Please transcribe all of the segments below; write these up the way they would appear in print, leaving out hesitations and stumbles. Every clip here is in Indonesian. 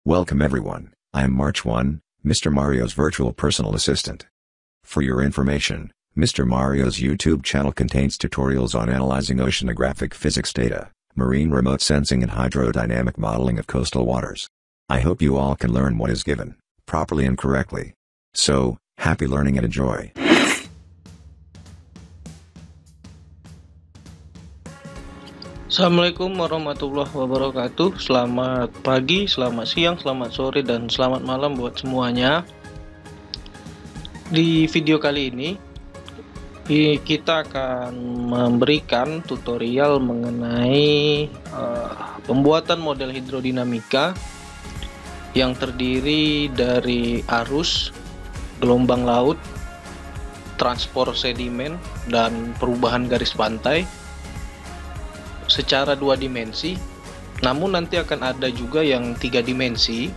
Welcome everyone, I am March 1, Mr. Mario's virtual personal assistant. For your information, Mr. Mario's YouTube channel contains tutorials on analyzing oceanographic physics data, marine remote sensing and hydrodynamic modeling of coastal waters. I hope you all can learn what is given, properly and correctly. So, happy learning and enjoy. Assalamualaikum warahmatullahi wabarakatuh. Selamat pagi, selamat siang, selamat sore, dan selamat malam buat semuanya. Di video kali ini kita akan memberikan tutorial mengenai pembuatan model hidrodinamika yang terdiri dari arus, gelombang laut, transport sedimen, dan perubahan garis pantai secara 2 dimensi. Namun nanti akan ada juga yang 3 dimensi,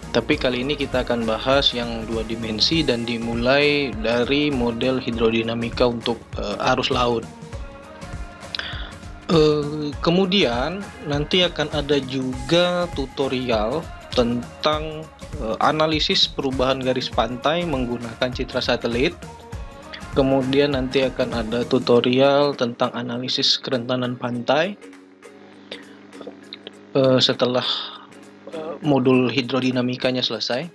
tapi kali ini kita akan bahas yang 2 dimensi dan dimulai dari model hidrodinamika untuk arus laut. Kemudian nanti akan ada juga tutorial tentang analisis perubahan garis pantai menggunakan citra satelit. Kemudian nanti akan ada tutorial tentang analisis kerentanan pantai setelah modul hidrodinamikanya selesai.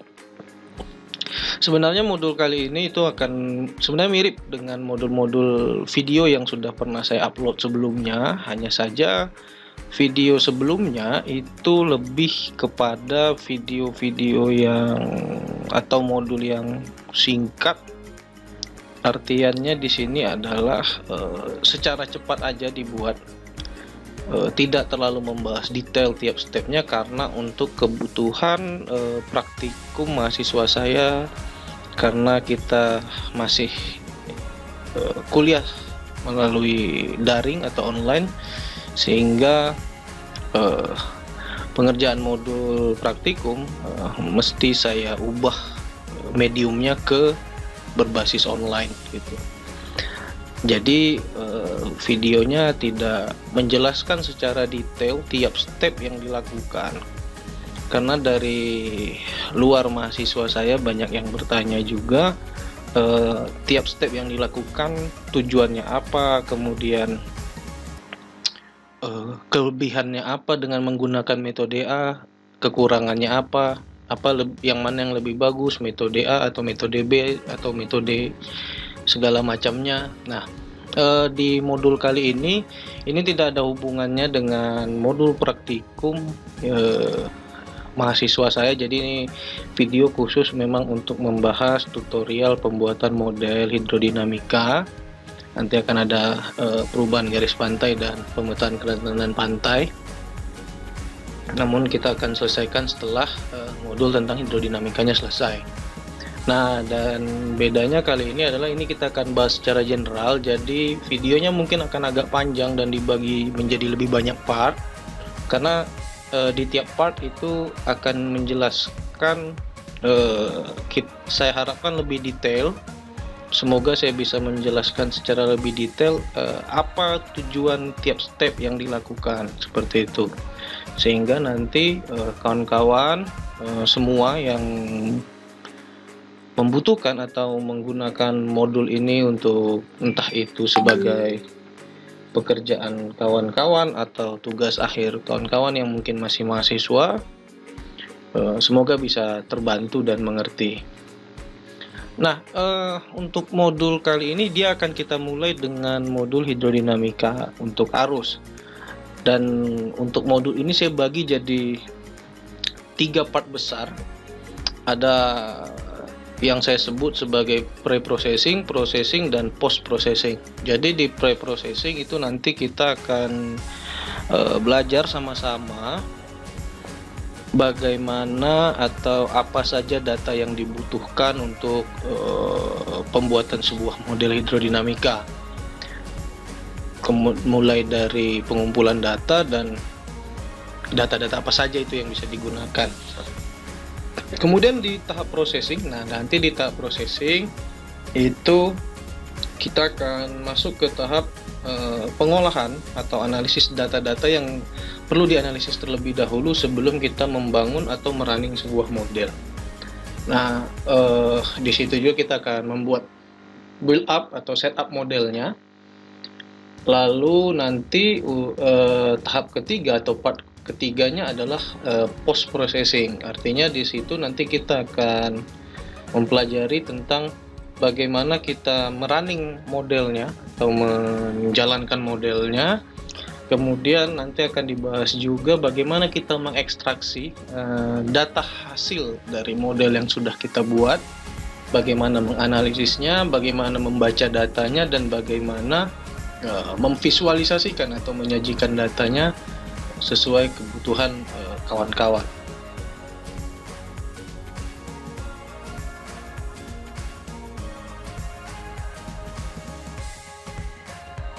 Sebenarnya modul kali ini itu akan sebenarnya mirip dengan modul-modul video yang sudah pernah saya upload sebelumnya, hanya saja video sebelumnya itu lebih kepada video-video yang atau modul yang singkat. Artiannya di sini adalah secara cepat aja dibuat, tidak terlalu membahas detail tiap stepnya karena untuk kebutuhan praktikum mahasiswa saya, karena kita masih kuliah melalui daring atau online, sehingga pengerjaan modul praktikum mesti saya ubah mediumnya ke berbasis online gitu. Jadi videonya tidak menjelaskan secara detail tiap step yang dilakukan, karena dari luar mahasiswa saya banyak yang bertanya juga tiap step yang dilakukan tujuannya apa, kemudian kelebihannya apa dengan menggunakan metode A, kekurangannya apa yang mana yang lebih bagus, metode A atau metode B atau metode segala macamnya. Nah, di modul kali ini tidak ada hubungannya dengan modul praktikum mahasiswa saya. Jadi ini video khusus memang untuk membahas tutorial pembuatan model hidrodinamika. Nanti akan ada perubahan garis pantai dan pemetaan kerentanan pantai. Namun kita akan selesaikan setelah modul tentang hidrodinamikanya selesai. Nah, dan bedanya kali ini adalah ini kita akan bahas secara general, jadi videonya mungkin akan agak panjang dan dibagi menjadi lebih banyak part, karena di tiap part itu akan menjelaskan, saya harapkan lebih detail. Semoga saya bisa menjelaskan secara lebih detail apa tujuan tiap step yang dilakukan, seperti itu. Sehingga nanti kawan-kawan semua yang membutuhkan atau menggunakan modul ini untuk entah itu sebagai pekerjaan kawan-kawan atau tugas akhir kawan-kawan yang mungkin masih mahasiswa, semoga bisa terbantu dan mengerti. Nah, untuk modul kali ini dia akan kita mulai dengan modul hidrodinamika untuk arus. Dan untuk modul ini saya bagi jadi 3 part besar. Ada yang saya sebut sebagai pre-processing, processing, dan post-processing. Jadi di pre-processing itu nanti kita akan belajar sama-sama bagaimana atau apa saja data yang dibutuhkan untuk pembuatan sebuah model hidrodinamika. Mulai dari pengumpulan data dan data-data apa saja itu yang bisa digunakan. Kemudian di tahap processing, nanti di tahap processing itu kita akan masuk ke tahap pengolahan atau analisis data-data yang perlu dianalisis terlebih dahulu sebelum kita membangun atau merunning sebuah model. Nah, di situ juga kita akan membuat build up atau setup modelnya. Lalu nanti tahap ketiga atau part ketiganya adalah post processing. Artinya di situ nanti kita akan mempelajari tentang bagaimana kita merunning modelnya atau menjalankan modelnya. Kemudian nanti akan dibahas juga bagaimana kita mengekstraksi data hasil dari model yang sudah kita buat, bagaimana menganalisisnya, bagaimana membaca datanya, dan bagaimana memvisualisasikan atau menyajikan datanya sesuai kebutuhan kawan-kawan.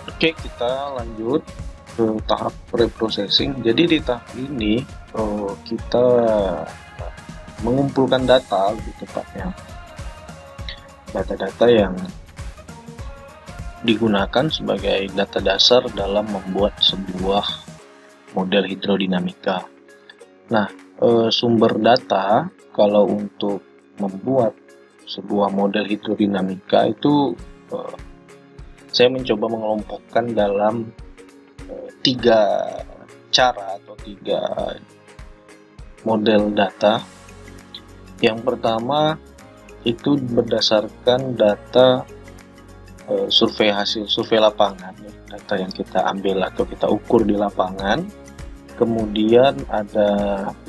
Oke, kita lanjut ke tahap pre-processing. Jadi di tahap ini kita mengumpulkan data, lebih tepatnya data-data yang digunakan sebagai data dasar dalam membuat sebuah model hidrodinamika. Nah, sumber data kalau untuk membuat sebuah model hidrodinamika itu saya mencoba mengelompokkan dalam 3 cara atau 3 model data. Yang pertama itu berdasarkan data hasil survei lapangan, data yang kita ambil atau kita ukur di lapangan. Kemudian ada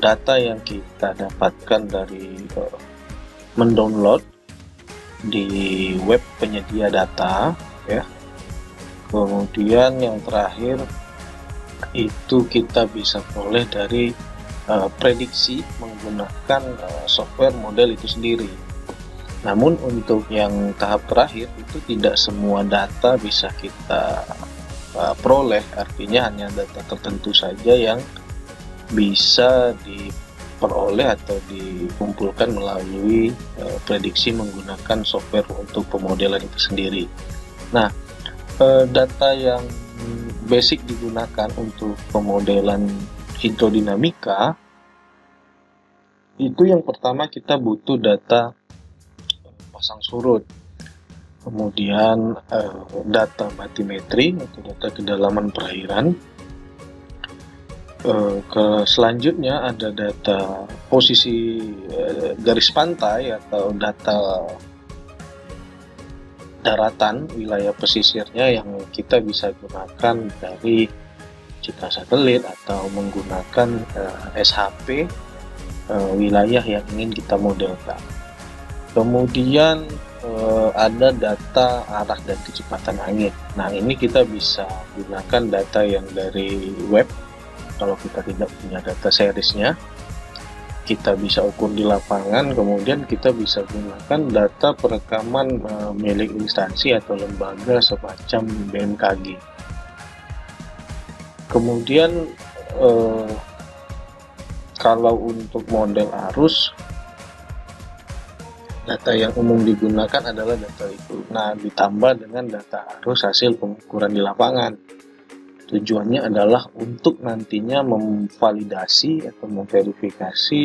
data yang kita dapatkan dari mendownload di web penyedia data, ya. Kemudian yang terakhir itu kita bisa peroleh dari prediksi menggunakan software model itu sendiri. Namun untuk yang tahap terakhir itu tidak semua data bisa kita peroleh, artinya hanya data tertentu saja yang bisa diperoleh atau dikumpulkan melalui prediksi menggunakan software untuk pemodelan itu sendiri. Nah, data yang basic digunakan untuk pemodelan hidrodinamika itu yang pertama kita butuh data pasang surut, kemudian data batimetri atau data kedalaman perairan. Selanjutnya ada data posisi garis pantai atau data daratan wilayah pesisirnya yang kita bisa gunakan dari citra satelit atau menggunakan SHP wilayah yang ingin kita modelkan. Kemudian ada data arah dan kecepatan angin. Nah, ini kita bisa gunakan data yang dari web kalau kita tidak punya data seriesnya. Kita bisa ukur di lapangan, kemudian kita bisa gunakan data perekaman milik instansi atau lembaga semacam BMKG. Kemudian kalau untuk model arus, data yang umum digunakan adalah data itu. Nah, ditambah dengan data arus hasil pengukuran di lapangan. Tujuannya adalah untuk nantinya memvalidasi atau memverifikasi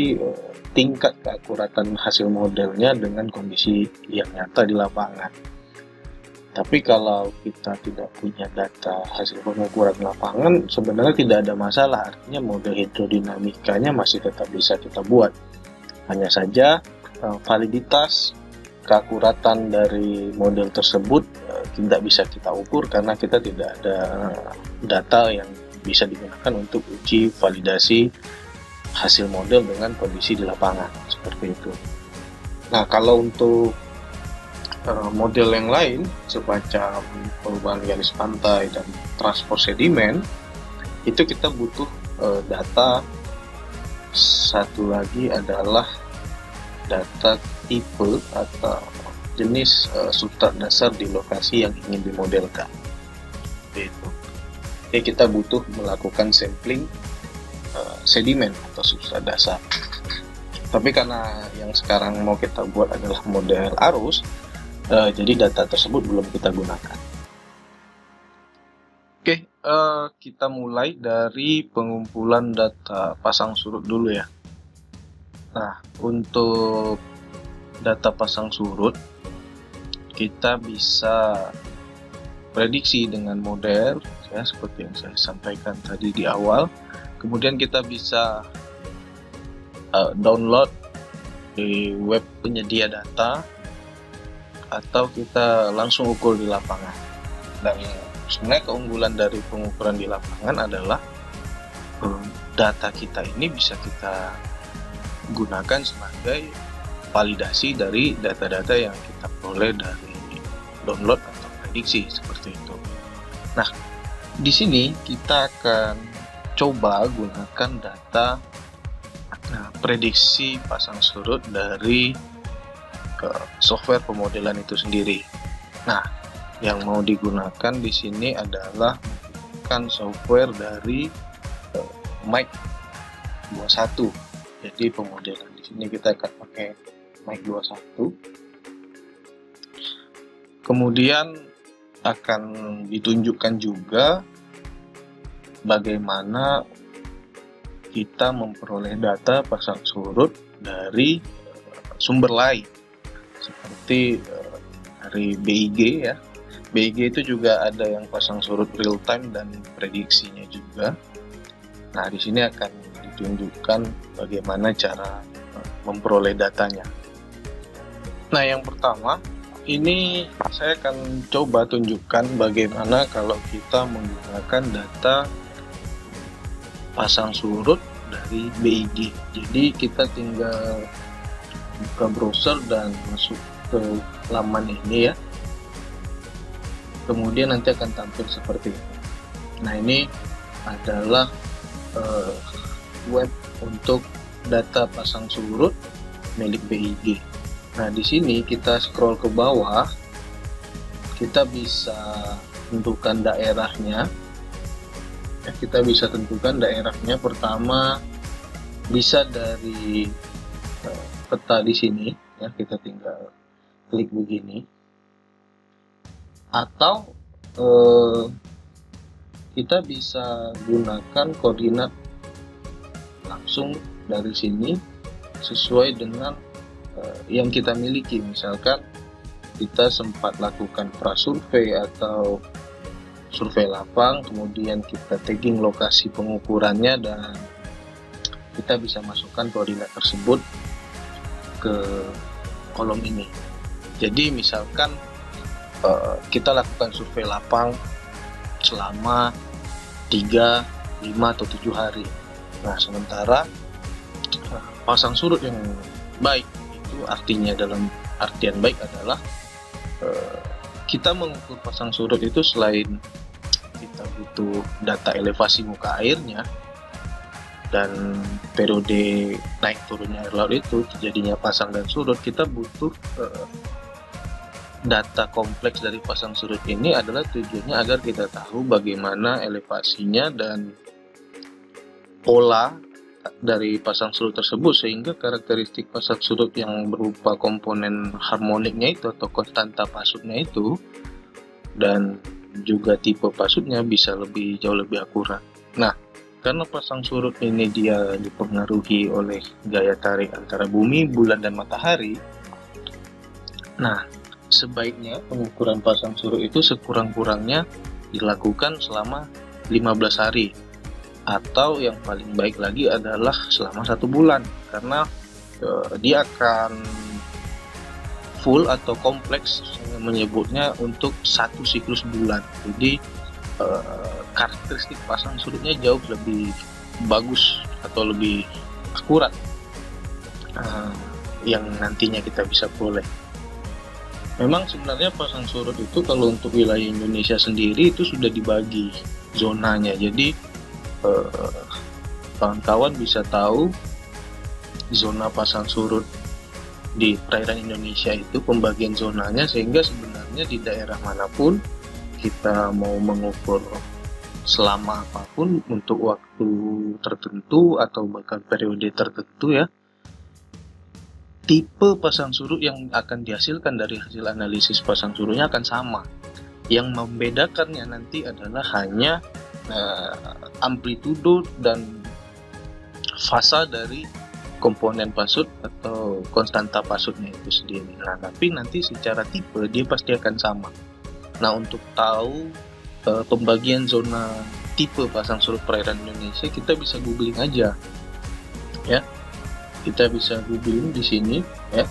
tingkat keakuratan hasil modelnya dengan kondisi yang nyata di lapangan. Tapi kalau kita tidak punya data hasil pengukuran lapangan, sebenarnya tidak ada masalah. Artinya model hidrodinamikanya masih tetap bisa kita buat. Hanya saja validitas keakuratan dari model tersebut tidak bisa kita ukur karena kita tidak ada data yang bisa digunakan untuk uji validasi hasil model dengan kondisi di lapangan, seperti itu. Nah, kalau untuk model yang lain semacam perubahan garis pantai dan transport sedimen, itu kita butuh data. Satu lagi adalah data tipe atau jenis substrat dasar di lokasi yang ingin dimodelkan. Itu. Jadi kita butuh melakukan sampling sedimen atau substrat dasar. Tapi karena yang sekarang mau kita buat adalah model arus, jadi data tersebut belum kita gunakan. Oke, Kita mulai dari pengumpulan data pasang surut dulu ya. Nah, untuk data pasang surut, kita bisa prediksi dengan model, ya, seperti yang saya sampaikan tadi di awal. Kemudian kita bisa download di web penyedia data, atau kita langsung ukur di lapangan. Dan sebenarnya keunggulan dari pengukuran di lapangan adalah data kita ini bisa kita gunakan sebagai validasi dari data-data yang kita peroleh dari download atau prediksi seperti itu. Nah, di sini kita akan coba gunakan data prediksi pasang surut dari software pemodelan itu sendiri. Nah, yang mau digunakan di sini adalah menggunakan software dari Mike 21. Jadi pemodelan di sini kita akan pakai Mike 21. Kemudian akan ditunjukkan juga bagaimana kita memperoleh data pasang surut dari sumber lain seperti dari BIG ya. BIG itu juga ada yang pasang surut real time dan prediksinya juga. Nah, di sini akan ditunjukkan bagaimana cara memperoleh datanya. Nah, yang pertama, ini saya akan coba tunjukkan bagaimana kalau kita menggunakan data pasang surut dari BIG. Jadi kita tinggal buka browser dan masuk ke laman ini ya. Kemudian nanti akan tampil seperti ini. Nah, ini adalah web untuk data pasang surut milik BIG. Nah, di sini kita scroll ke bawah, kita bisa tentukan daerahnya. Ya, kita bisa tentukan daerahnya. Pertama bisa dari peta di sini ya, kita tinggal klik begini. Atau kita bisa gunakan koordinat langsung dari sini sesuai dengan yang kita miliki. Misalkan kita sempat lakukan prasurvei atau survei lapang, kemudian kita tagging lokasi pengukurannya dan kita bisa masukkan koordinat tersebut ke kolom ini. Jadi misalkan kita lakukan survei lapang selama 3, 5, atau 7 hari. Nah, sementara pasang surut yang baik itu artinya, dalam artian baik adalah kita mengukur pasang surut itu selain kita butuh data elevasi muka airnya dan periode naik turunnya air laut itu terjadinya pasang dan surut, kita butuh data kompleks dari pasang surut ini adalah tujuannya agar kita tahu bagaimana elevasinya dan pola dari pasang surut tersebut, sehingga karakteristik pasang surut yang berupa komponen harmoniknya itu atau konstanta pasutnya itu dan juga tipe pasutnya bisa jauh lebih akurat. Nah, karena pasang surut ini dia dipengaruhi oleh gaya tarik antara bumi, bulan, dan matahari. Nah, sebaiknya pengukuran pasang surut itu sekurang-kurangnya dilakukan selama 15 hari. Atau yang paling baik lagi adalah selama 1 bulan. Karena dia akan full atau kompleks, saya menyebutnya untuk 1 siklus bulan. Jadi karakteristik pasang surutnya jauh lebih bagus atau lebih akurat yang nantinya kita bisa peroleh. Memang sebenarnya pasang surut itu kalau untuk wilayah Indonesia sendiri itu sudah dibagi zonanya. Jadi kawan-kawan bisa tahu zona pasang surut di perairan Indonesia itu pembagian zonanya, sehingga sebenarnya di daerah manapun kita mau mengukur selama apapun untuk waktu tertentu atau bahkan periode tertentu ya, tipe pasang surut yang akan dihasilkan dari hasil analisis pasang surutnya akan sama. Yang membedakannya nanti adalah hanya amplitudo dan fasa dari komponen pasut atau konstanta pasutnya itu sendiri. Nah, tapi nanti secara tipe dia pasti akan sama. Nah, untuk tahu pembagian zona tipe pasang surut perairan Indonesia, kita bisa googling aja, ya. Kita bisa googling di sini, ya.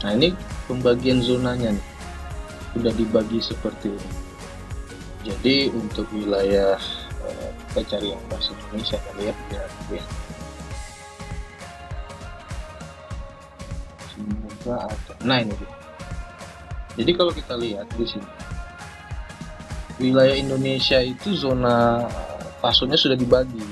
Nah, ini pembagian zonanya nih, sudah dibagi seperti ini. Jadi untuk wilayah kita cari yang bahasa Indonesia kali ya, biar semoga ada. Nah, ini dia. Jadi kalau kita lihat di sini, wilayah Indonesia itu zona pasutnya sudah dibagi.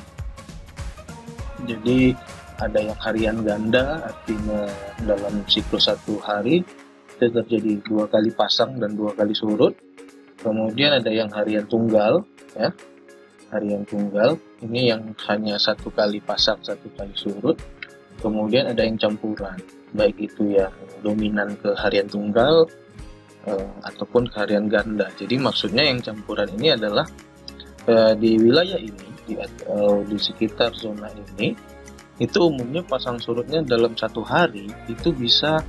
Jadi ada yang harian ganda, artinya dalam siklus 1 hari itu terjadi 2 kali pasang dan 2 kali surut. Kemudian ada yang harian tunggal, ya. Harian tunggal ini yang hanya 1 kali pasang 1 kali surut. Kemudian ada yang campuran, baik itu yang dominan ke harian tunggal ataupun ke harian ganda. Jadi maksudnya yang campuran ini adalah di wilayah ini, di sekitar zona ini, itu umumnya pasang surutnya dalam 1 hari itu bisa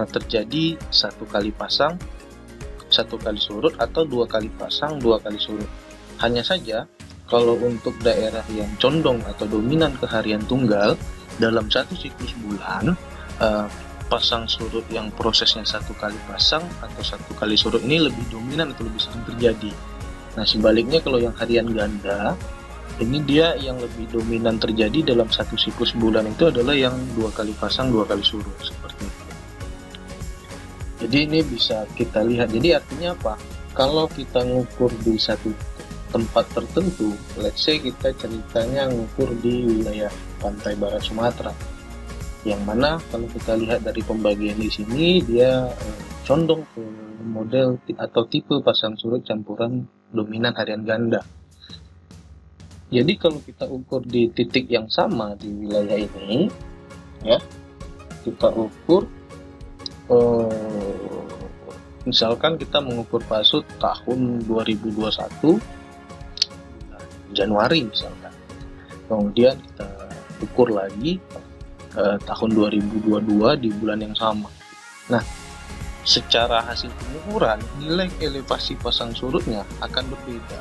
terjadi 1 kali pasang 1 kali surut atau 2 kali pasang 2 kali surut. Hanya saja kalau untuk daerah yang condong atau dominan ke harian tunggal, dalam 1 siklus bulan pasang surut yang prosesnya 1 kali pasang atau 1 kali surut ini lebih dominan atau lebih sering terjadi. Nah, sebaliknya kalau yang harian ganda, ini dia yang lebih dominan terjadi dalam 1 siklus bulan itu adalah yang 2 kali pasang 2 kali surut, seperti itu. Jadi ini bisa kita lihat. Jadi artinya apa? Kalau kita ngukur di satu tempat tertentu, let's say kita ceritanya ngukur di wilayah pantai barat Sumatera, yang mana kalau kita lihat dari pembagian di sini dia condong ke model atau tipe pasang surut campuran dominan harian ganda. Jadi kalau kita ukur di titik yang sama di wilayah ini, ya, kita ukur misalkan kita mengukur pasut tahun 2021 Januari misalkan, kemudian kita ukur lagi tahun 2022 di bulan yang sama. Nah, secara hasil pengukuran nilai elevasi pasang surutnya akan berbeda.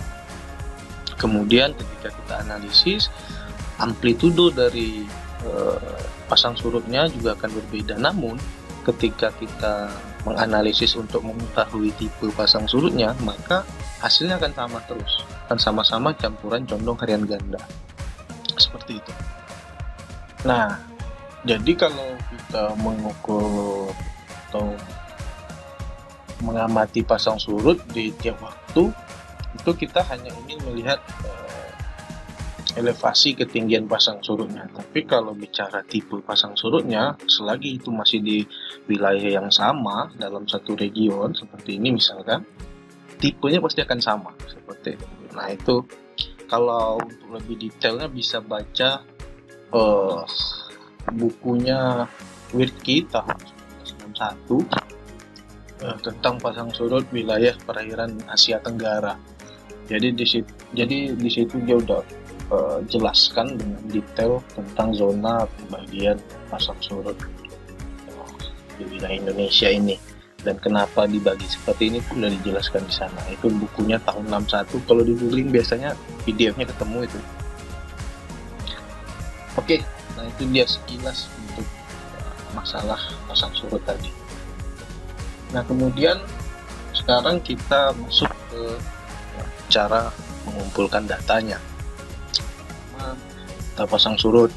Kemudian ketika kita analisis, amplitudo dari pasang surutnya juga akan berbeda. Namun ketika kita menganalisis untuk mengetahui tipe pasang surutnya, maka hasilnya akan sama terus, akan sama-sama campuran condong harian ganda, seperti itu. Nah, jadi kalau kita mengukur atau mengamati pasang surut di tiap waktu, itu kita hanya ingin melihat elevasi ketinggian pasang surutnya. Tapi kalau bicara tipe pasang surutnya, selagi itu masih di wilayah yang sama dalam satu region seperti ini misalkan, tipenya pasti akan sama seperti itu. Nah, itu kalau untuk lebih detailnya bisa baca bukunya Wirtke tahun 1991 tentang pasang surut wilayah perairan Asia Tenggara. Jadi di situ dia udah jelaskan dengan detail tentang zona pembagian pasang surut di wilayah Indonesia ini, dan kenapa dibagi seperti ini pun sudah dijelaskan di sana. Itu bukunya tahun 61. Kalau di googling biasanya PDF-nya ketemu itu. Oke, nah itu dia sekilas untuk masalah pasang surut tadi. Nah, kemudian sekarang kita masuk ke cara mengumpulkan datanya. Kita pasang surut,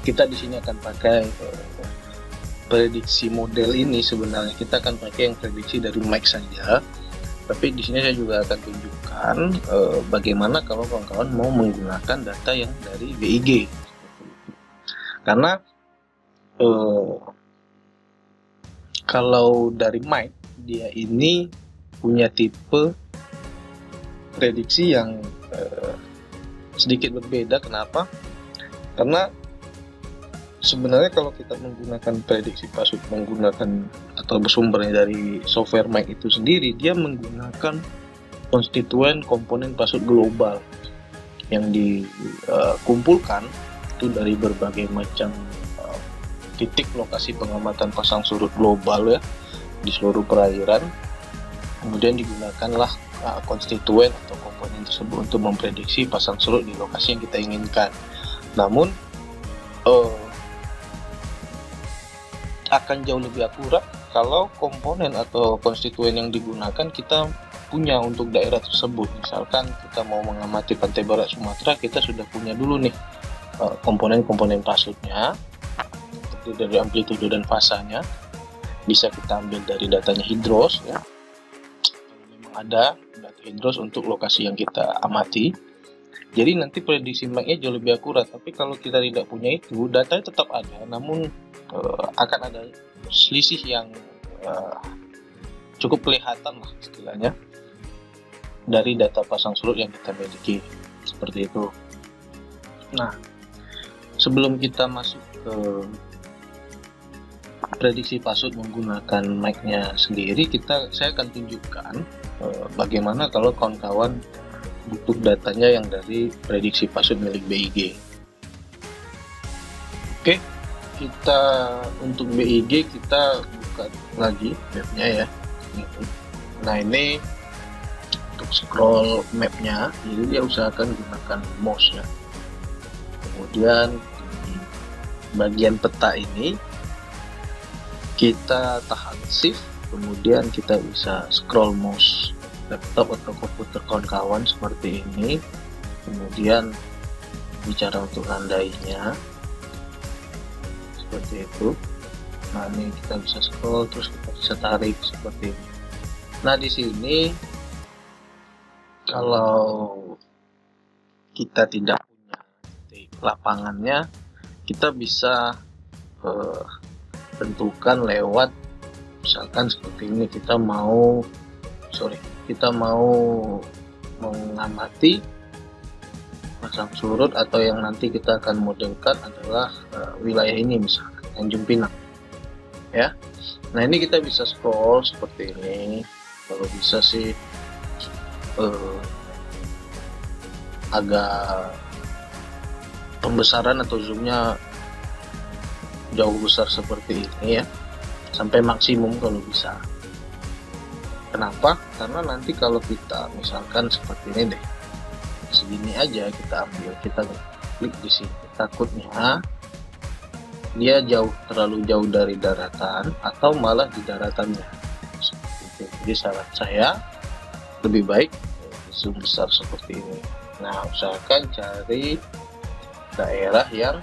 kita di sini akan pakai prediksi model ini. Sebenarnya kita akan pakai yang prediksi dari Mike saja, tapi di sini saya juga akan tunjukkan bagaimana kalau kawan-kawan mau menggunakan data yang dari WIG, karena kalau dari Mike dia ini punya tipe prediksi yang sedikit berbeda. Kenapa? Karena sebenarnya kalau kita menggunakan prediksi pasut menggunakan atau bersumbernya dari software Mike itu sendiri, dia menggunakan konstituen komponen password global yang dikumpulkan itu dari berbagai macam titik lokasi pengamatan pasang surut global ya di seluruh perairan. Kemudian digunakanlah konstituen atau komponen tersebut untuk memprediksi pasang surut di lokasi yang kita inginkan. Namun akan jauh lebih akurat kalau komponen atau konstituen yang digunakan kita punya untuk daerah tersebut. Misalkan kita mau mengamati pantai barat Sumatera, kita sudah punya dulu nih komponen-komponen passwordnya, seperti dari amplitudo dan fasanya. Bisa kita ambil dari datanya Hydros ya, kalau memang ada data Hydros untuk lokasi yang kita amati. Jadi nanti prediksi MAC-nya jauh lebih akurat. Tapi kalau kita tidak punya itu, datanya tetap ada, namun akan ada selisih yang cukup kelihatan lah istilahnya dari data pasang surut yang kita miliki, seperti itu. Nah, sebelum kita masuk ke prediksi password menggunakan MAC-nya sendiri, saya akan tunjukkan bagaimana kalau kawan-kawan butuh datanya yang dari prediksi password milik BIG. Oke, kita untuk BIG kita buka lagi webnya ya. Nah, ini untuk scroll mapnya, jadi dia usahakan gunakan mouse ya. Kemudian di bagian peta ini kita tahan shift, kemudian kita bisa scroll mouse laptop atau komputer kawan-kawan seperti ini. Kemudian bicara untuk nandainya seperti itu. Nah, ini kita bisa scroll, terus kita bisa tarik seperti ini. Nah, di sini kalau kita tidak punya titik lapangannya, kita bisa tentukan lewat, misalkan seperti ini, kita mau mengamati pasang surut atau yang nanti kita akan modelkan adalah wilayah ini, misalkan Tanjung Pinang ya. Nah, ini kita bisa scroll seperti ini. Kalau bisa sih agak pembesaran atau zoomnya jauh besar seperti ini ya, sampai maksimum kalau bisa. Kenapa? Karena nanti kalau kita misalkan seperti ini deh, segini aja kita ambil, kita klik di sini, takutnya dia terlalu jauh dari daratan atau malah di daratannya seperti itu. Jadi saran saya lebih baik zoom besar seperti ini. Nah, usahakan cari daerah yang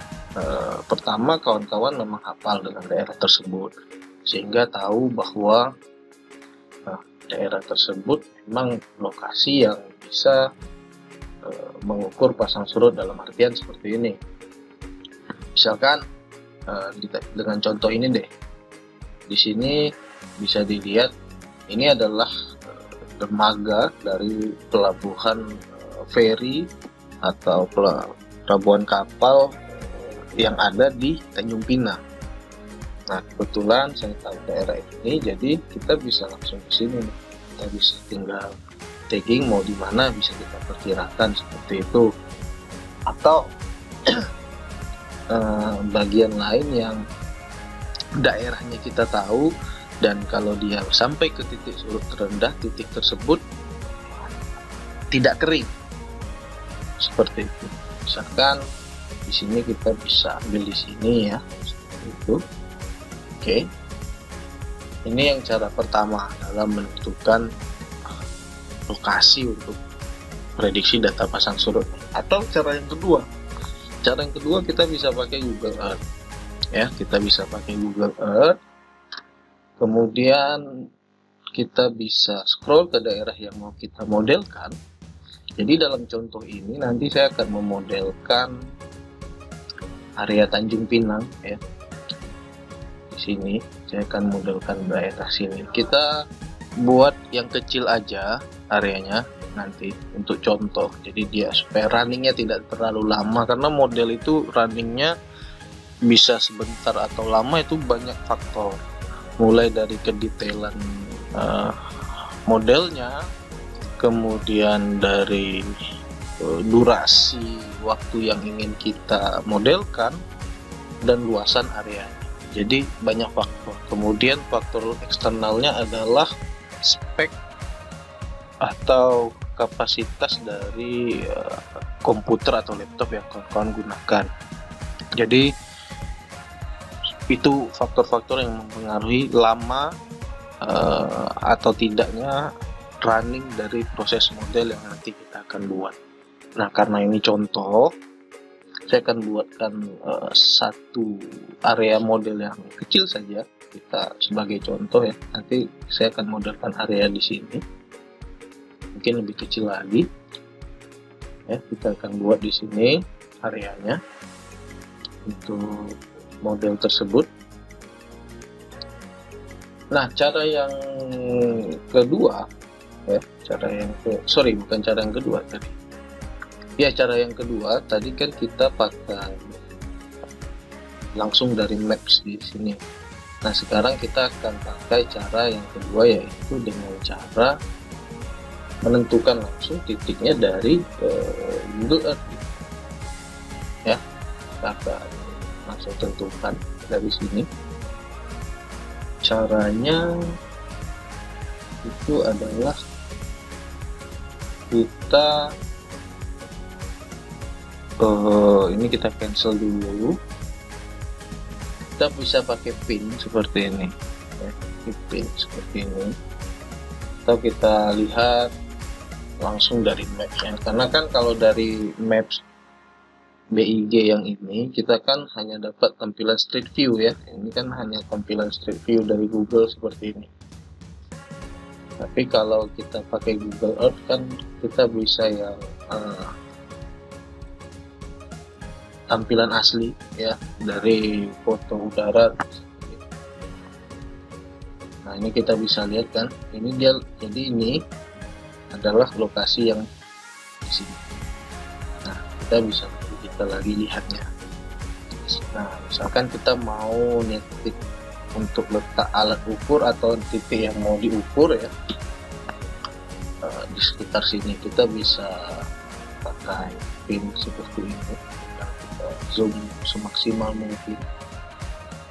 pertama kawan-kawan memang hafal dengan daerah tersebut, sehingga tahu bahwa daerah tersebut memang lokasi yang bisa mengukur pasang surut dalam artian seperti ini. Misalkan dengan contoh ini deh, di sini bisa dilihat ini adalah dermaga dari pelabuhan feri atau pelabuhan kapal yang ada di Tanjung Pinang. Nah, kebetulan saya tahu daerah ini, jadi kita bisa langsung ke sini. Kita bisa tinggal tagging mau di mana, bisa kita perkirakan seperti itu. Atau bagian lain yang daerahnya kita tahu, dan kalau dia sampai ke titik surut terendah, titik tersebut tidak kering seperti itu. Misalkan di sini kita bisa ambil di sini ya, seperti itu. Oke, ini yang cara pertama dalam menentukan lokasi untuk prediksi data pasang surut. Atau cara yang kedua kita bisa pakai Google Earth ya, kita bisa pakai Google Earth. Kemudian kita bisa scroll ke daerah yang mau kita modelkan. Jadi dalam contoh ini nanti saya akan memodelkan area Tanjung Pinang ya. Di sini saya akan modelkan daerah sini. Kita buat yang kecil aja areanya nanti untuk contoh. Jadi dia supaya runningnya tidak terlalu lama, karena model itu runningnya bisa sebentar atau lama, itu banyak faktor. Mulai dari kedetailan modelnya, kemudian dari durasi waktu yang ingin kita modelkan, dan luasan areanya. Jadi banyak faktor. Kemudian faktor eksternalnya adalah spek atau kapasitas dari komputer atau laptop yang kawan-kawan gunakan. Jadi itu faktor-faktor yang mempengaruhi lama atau tidaknya running dari proses model yang nanti kita akan buat. Nah, karena ini contoh, saya akan buatkan satu area model yang kecil saja, kita sebagai contoh ya. Nanti saya akan modelkan area di sini, mungkin lebih kecil lagi. Ya, kita akan buat di sini areanya untuk model tersebut. Nah, cara yang kedua, ya, cara yang kedua tadi kan kita pakai langsung dari Maps di sini. Nah, sekarang kita akan pakai cara yang kedua, yaitu dengan cara menentukan langsung titiknya dari Google Earth. Ya, kita akan langsung tentukan dari sini. Caranya itu adalah kita ini kita cancel dulu. Kita bisa pakai pin seperti ini ya, pin seperti ini, atau kita lihat langsung dari Maps ya. Karena kan kalau dari Maps BIG yang ini kita kan hanya dapat tampilan Street View ya. Ini kan hanya tampilan Street View dari Google seperti ini. Tapi kalau kita pakai Google Earth kan kita bisa yang tampilan asli ya dari foto udara. Nah, ini kita bisa lihat kan, ini dia, jadi ini adalah lokasi yang di sini. Nah, kita lagi lihatnya. Nah, misalkan kita mau titik untuk letak alat ukur atau titik yang mau diukur ya, di sekitar sini kita bisa pakai pin seperti ini. Zoom semaksimal mungkin.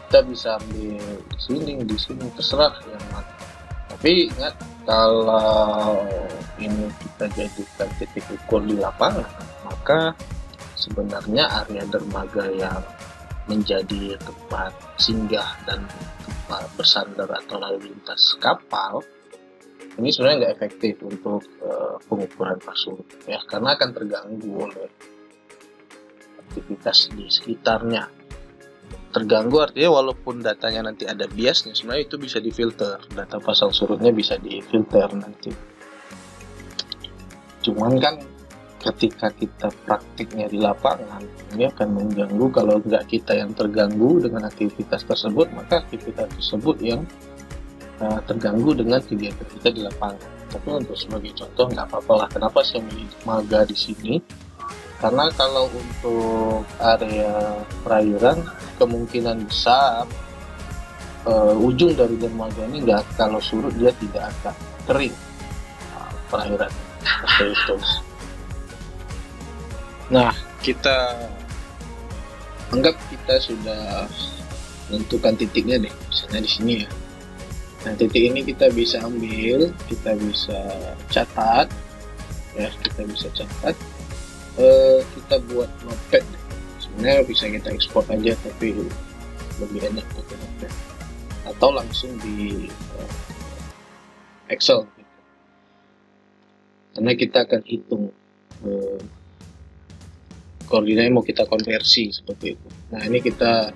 Kita bisa ambil di sini terserah yang mana. Tapi ingat, kalau ini kita jadikan titik ukur di lapangan, maka sebenarnya area dermaga yang menjadi tempat singgah dan tempat bersandar atau lalu lintas kapal ini sebenarnya nggak efektif untuk pengukuran pasur ya, karena akan terganggu oleh aktivitas di sekitarnya. Terganggu artinya walaupun datanya nanti ada biasnya, sebenarnya itu bisa difilter, data pasang surutnya bisa difilter nanti. Cuman kan ketika kita praktiknya di lapangan, ini akan mengganggu. Kalau nggak kita yang terganggu dengan aktivitas tersebut, maka aktivitas tersebut yang terganggu dengan kegiatan kita di lapangan. Tapi untuk sebagai contoh nggak apa-apa lah. Kenapa saya milih dermaga di sini? Karena kalau untuk area perairan kemungkinan besar ujung dari dermaga ini kalau surut dia tidak akan kering perairan seperti itu. Nah, kita anggap kita sudah menentukan titiknya deh, misalnya di sini ya. Nah, titik ini kita bisa ambil, kita bisa catat ya, kita buat notepad. Sebenarnya bisa kita ekspor aja, tapi lebih enak pakai notepad atau langsung di Excel gitu. Karena kita akan hitung koordinatnya mau kita konversi seperti itu. Nah, ini kita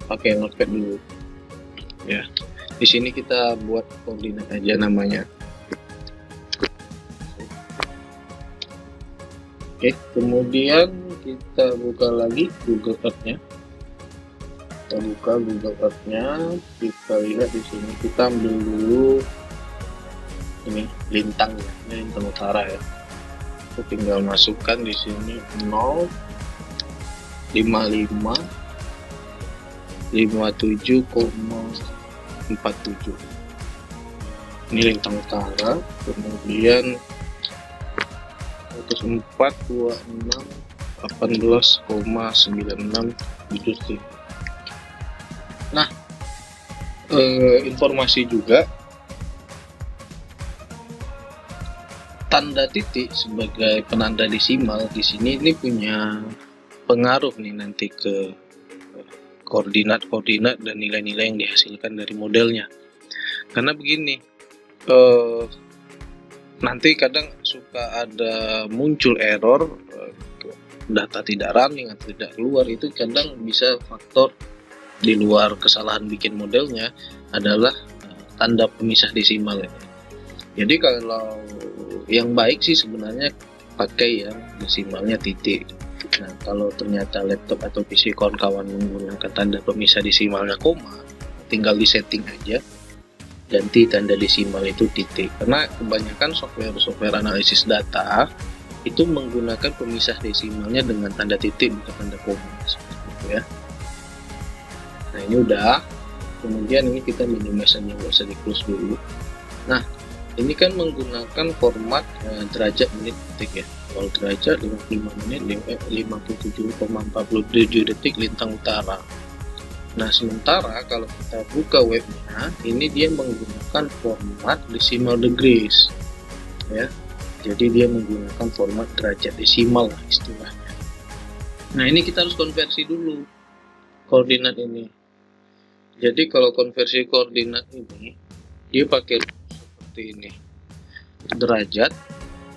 pakai notepad dulu ya. Di sini kita buat koordinat aja namanya. Oke, kemudian kita buka lagi Google Earth-nya. Kita buka Google Earth-nya, kita lihat di sini. Kita ambil dulu ini lintang ya, ini lintang utara ya. Kita tinggal masukkan di sini 0, 55, 57,47. Ini lintang utara, kemudian 104, 26, 18,96 Nah, informasi juga, tanda titik sebagai penanda desimal di sini ini punya pengaruh nih nanti ke koordinat-koordinat dan nilai-nilai yang dihasilkan dari modelnya. Karena begini, nanti kadang suka ada muncul error, data tidak running atau tidak keluar. Itu kadang bisa faktor di luar kesalahan bikin modelnya adalah tanda pemisah desimal ini. Jadi kalau yang baik sih sebenarnya pakai yang desimalnya titik. Nah, kalau ternyata laptop atau PC kawan-kawan menggunakan tanda pemisah desimalnya koma, tinggal disetting aja ganti tanda desimal itu titik. Karena kebanyakan software analisis data itu menggunakan pemisah desimalnya dengan tanda titik bukan tanda koma, seperti itu ya. Nah, ini udah. Kemudian ini kita minimize aja, nggak usah di close dulu. Nah, ini kan menggunakan format derajat menit detik ya. Kalau derajat 55 menit 57,47 detik lintang utara. Nah, sementara kalau kita buka webnya, ini dia menggunakan format decimal degrees ya. Jadi dia menggunakan format derajat desimal lah istilahnya. Nah, ini kita harus konversi dulu koordinat ini. Jadi kalau konversi koordinat ini dia pakai seperti ini, derajat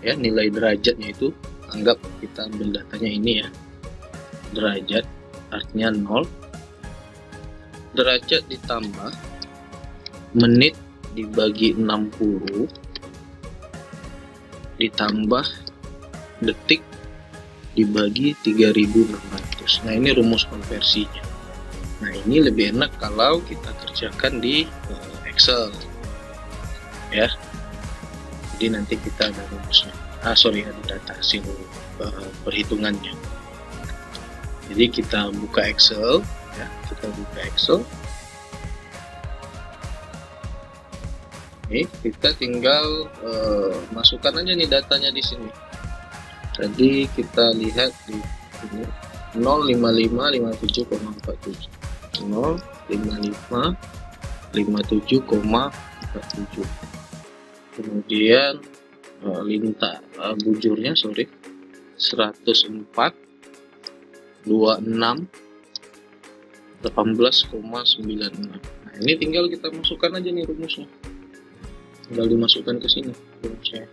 ya, nilai derajatnya itu anggap kita ambil datanya ini ya, derajat artinya 0, derajat ditambah menit dibagi 60 ditambah detik dibagi 3600. Nah, ini rumus konversinya. Nah, ini lebih enak kalau kita kerjakan di Excel ya. Jadi nanti kita ada rumusnya, ada data hasil perhitungannya. Jadi kita buka Excel ya, Ini kita tinggal masukkan aja nih datanya di sini. Tadi kita lihat di sini 05557,47 05557,47. Kemudian bujurnya 104 26 18,96. Nah, ini tinggal kita masukkan aja nih rumusnya, tinggal dimasukkan ke sini rumusnya.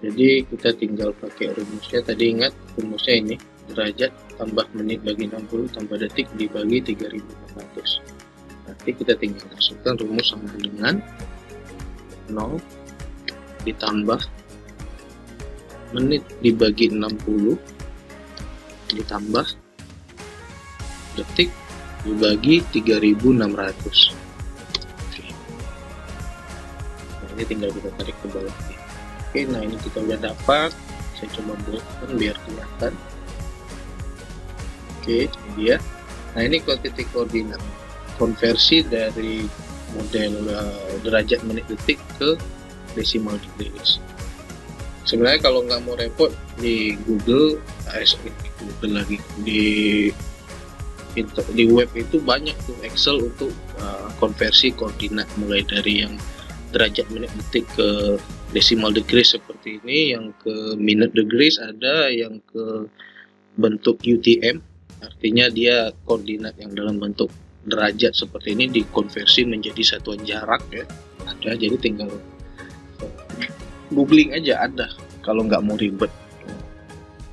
Jadi kita tinggal pakai rumusnya. Tadi ingat rumusnya ini, derajat tambah menit bagi 60 tambah detik dibagi 3600. Nanti kita tinggal masukkan rumus sama dengan 0 ditambah menit dibagi 60 ditambah detik dibagi 3600. Oke. Nah, ini tinggal kita tarik ke bawah. Oke, nah ini kita udah dapat. Saya coba buatkan biar kelihatan. Oke, ini dia. Nah, ini titik koordinat konversi dari model derajat menit detik ke decimal degrees. Sebenarnya kalau nggak mau repot di Google lagi di web itu banyak tuh Excel untuk konversi koordinat, mulai dari yang derajat menit detik ke decimal degrees seperti ini, yang ke minute degrees ada, yang ke bentuk UTM, artinya dia koordinat yang dalam bentuk derajat seperti ini dikonversi menjadi satuan jarak ya, ada. Jadi tinggal googling aja, ada. Kalau nggak mau ribet,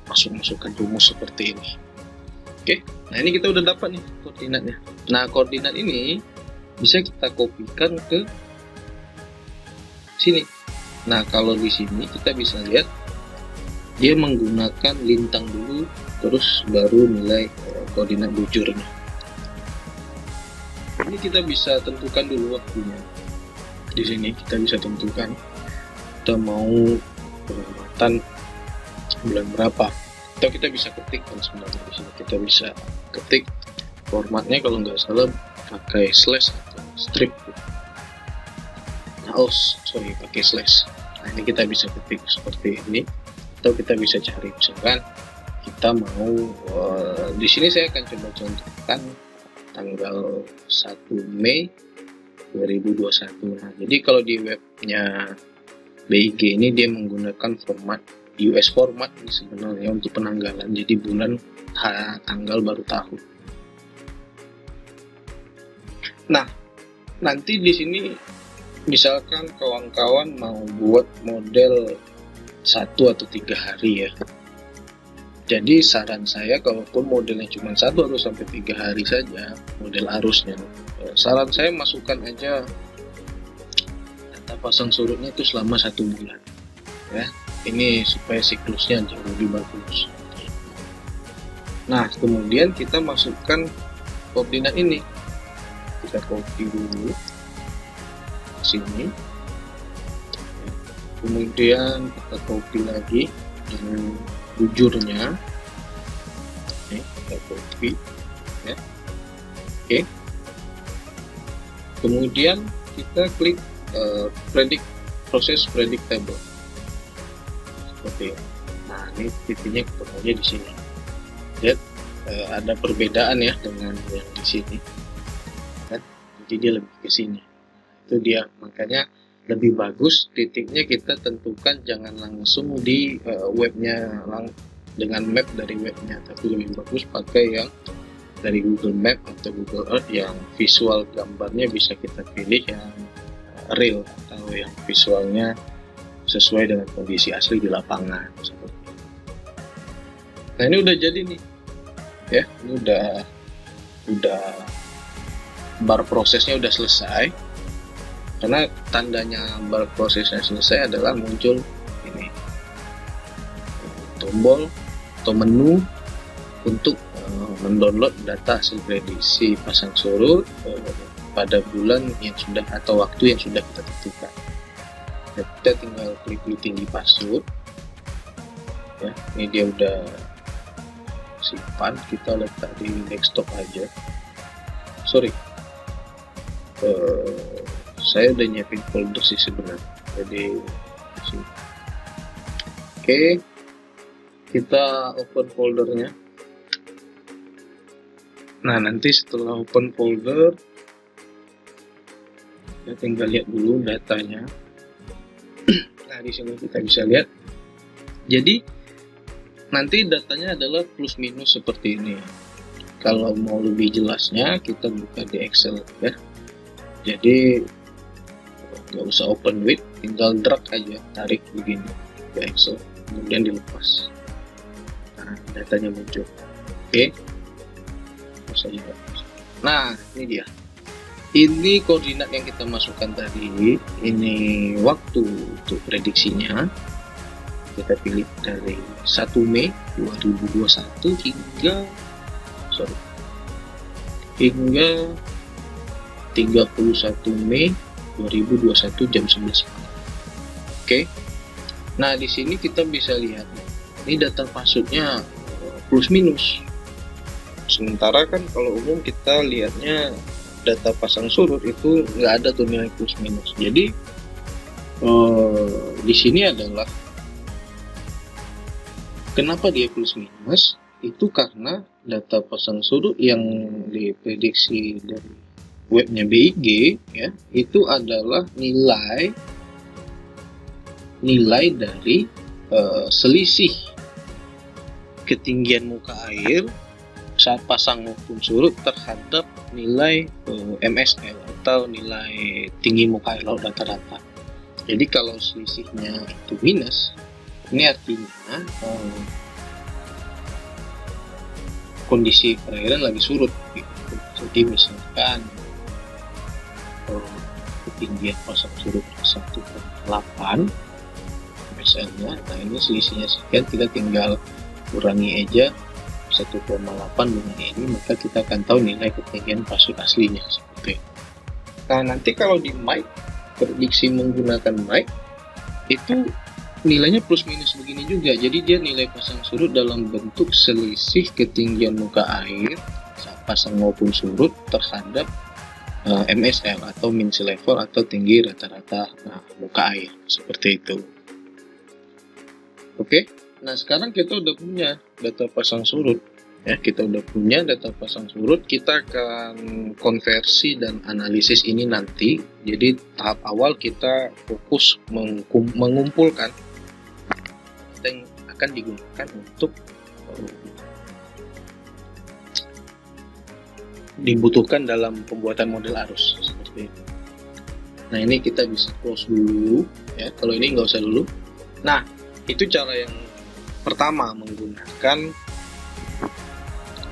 masukkan rumus seperti ini. Oke, nah ini kita udah dapat nih koordinatnya. Nah, koordinat ini bisa kita kopikan ke sini. Nah, kalau di sini kita bisa lihat dia menggunakan lintang dulu, terus baru nilai koordinat bujurnya. Ini kita bisa tentukan dulu waktunya. Di sini kita bisa tentukan kita mau pengamatan bulan berapa. Atau kita bisa ketik kan, sebenarnya di sini kita bisa ketik formatnya kalau nggak salah pakai slash atau strip. Nah, sorry, pakai slash. Nah, ini kita bisa ketik seperti ini, atau kita bisa cari misalkan kita mau di sini saya akan coba contohkan tanggal 1 Mei 2021. Nah, jadi kalau di webnya BIG ini dia menggunakan format US format ini sebenarnya untuk penanggalan, jadi bulan, tanggal, baru tahun. Nah, nanti di sini misalkan kawan-kawan mau buat model 1 atau 3 hari ya. Jadi saran saya, kalaupun modelnya cuma 1 atau sampai 3 hari saja model arusnya, saran saya masukkan aja data pasang surutnya itu selama 1 bulan ya. Ini supaya siklusnya jauh lebih bagus. Nah, kemudian kita masukkan koordinat ini, kita copy dulu sini, kemudian kita copy lagi dengan bujurnya. Oke, kita copy ya. Oke, kemudian kita klik proses predictable seperti ini. Nah, ini titiknya ketemu aja di sini. Lihat, ada perbedaan ya dengan yang di sini kan? Jadi dia lebih ke sini. Itu dia, makanya lebih bagus titiknya kita tentukan jangan langsung di webnya dengan map dari webnya, tapi lebih bagus pakai yang dari Google Map atau Google Earth yang visual gambarnya bisa kita pilih yang real atau yang visualnya sesuai dengan kondisi asli di lapangan seperti itu. Nah, ini udah jadi nih ya, ini udah bar prosesnya udah selesai. Karena tandanya bar prosesnya selesai adalah muncul ini tombol atau menu untuk mendownload data hasil prediksi pasang surut pada bulan yang sudah atau waktu yang sudah kita tentukan. Nah, kita tinggal klik tinggi password ya. Ini dia udah simpan, kita letak di desktop aja. Sorry, saya udah nyiapin folder sih sebenarnya, jadi sini. Oke, kita open foldernya. Nah, nanti setelah open folder kita tinggal lihat dulu datanya. Nah, di sini kita bisa lihat. Jadi nanti datanya adalah plus minus seperti ini. Kalau mau lebih jelasnya kita buka di Excel ya. Jadi nggak usah open with, tinggal drag aja, tarik begini ke Excel, kemudian dilepas. Nah, datanya muncul. Oke. Nah, ini dia. Ini koordinat yang kita masukkan tadi. Ini waktu untuk prediksinya. Kita pilih dari 1 Mei 2021 hingga 31 Mei 2021 jam 11 malam. Oke. Nah, di sini kita bisa lihat ini data passwordnya plus minus. Sementara kan kalau umum kita lihatnya data pasang surut itu nggak ada tuh nilai plus minus. Jadi di sini adalah kenapa dia plus minus, itu karena data pasang surut yang diprediksi dari webnya BIG ya, itu adalah nilai dari selisih ketinggian muka air saat pasang maupun surut terhadap nilai MSL atau nilai tinggi muka air laut rata-rata. Jadi kalau selisihnya itu minus, ini artinya kondisi perairan lagi surut gitu. Jadi misalkan ketinggian pasang surut 1,8 MSL-nya, nah ini selisihnya sekian, kita tinggal kurangi aja 1,8 dengan ini, maka kita akan tahu nilai ketinggian pasut aslinya seperti itu. Nah, nanti kalau di mic, prediksi menggunakan mic itu nilainya plus minus begini juga. Jadi dia nilai pasang surut dalam bentuk selisih ketinggian muka air saat pasang maupun surut terhadap MSL atau mean sea level atau tinggi rata-rata muka air, seperti itu. Oke, nah sekarang kita udah punya data pasang surut. Ya, kita udah punya data pasang surut, kita akan konversi dan analisis ini nanti. Jadi tahap awal kita fokus mengumpulkan data yang akan digunakan untuk dibutuhkan dalam pembuatan model arus, seperti itu. Nah, ini kita bisa close dulu ya, kalau ini nggak usah dulu. Nah, itu cara yang pertama, menggunakan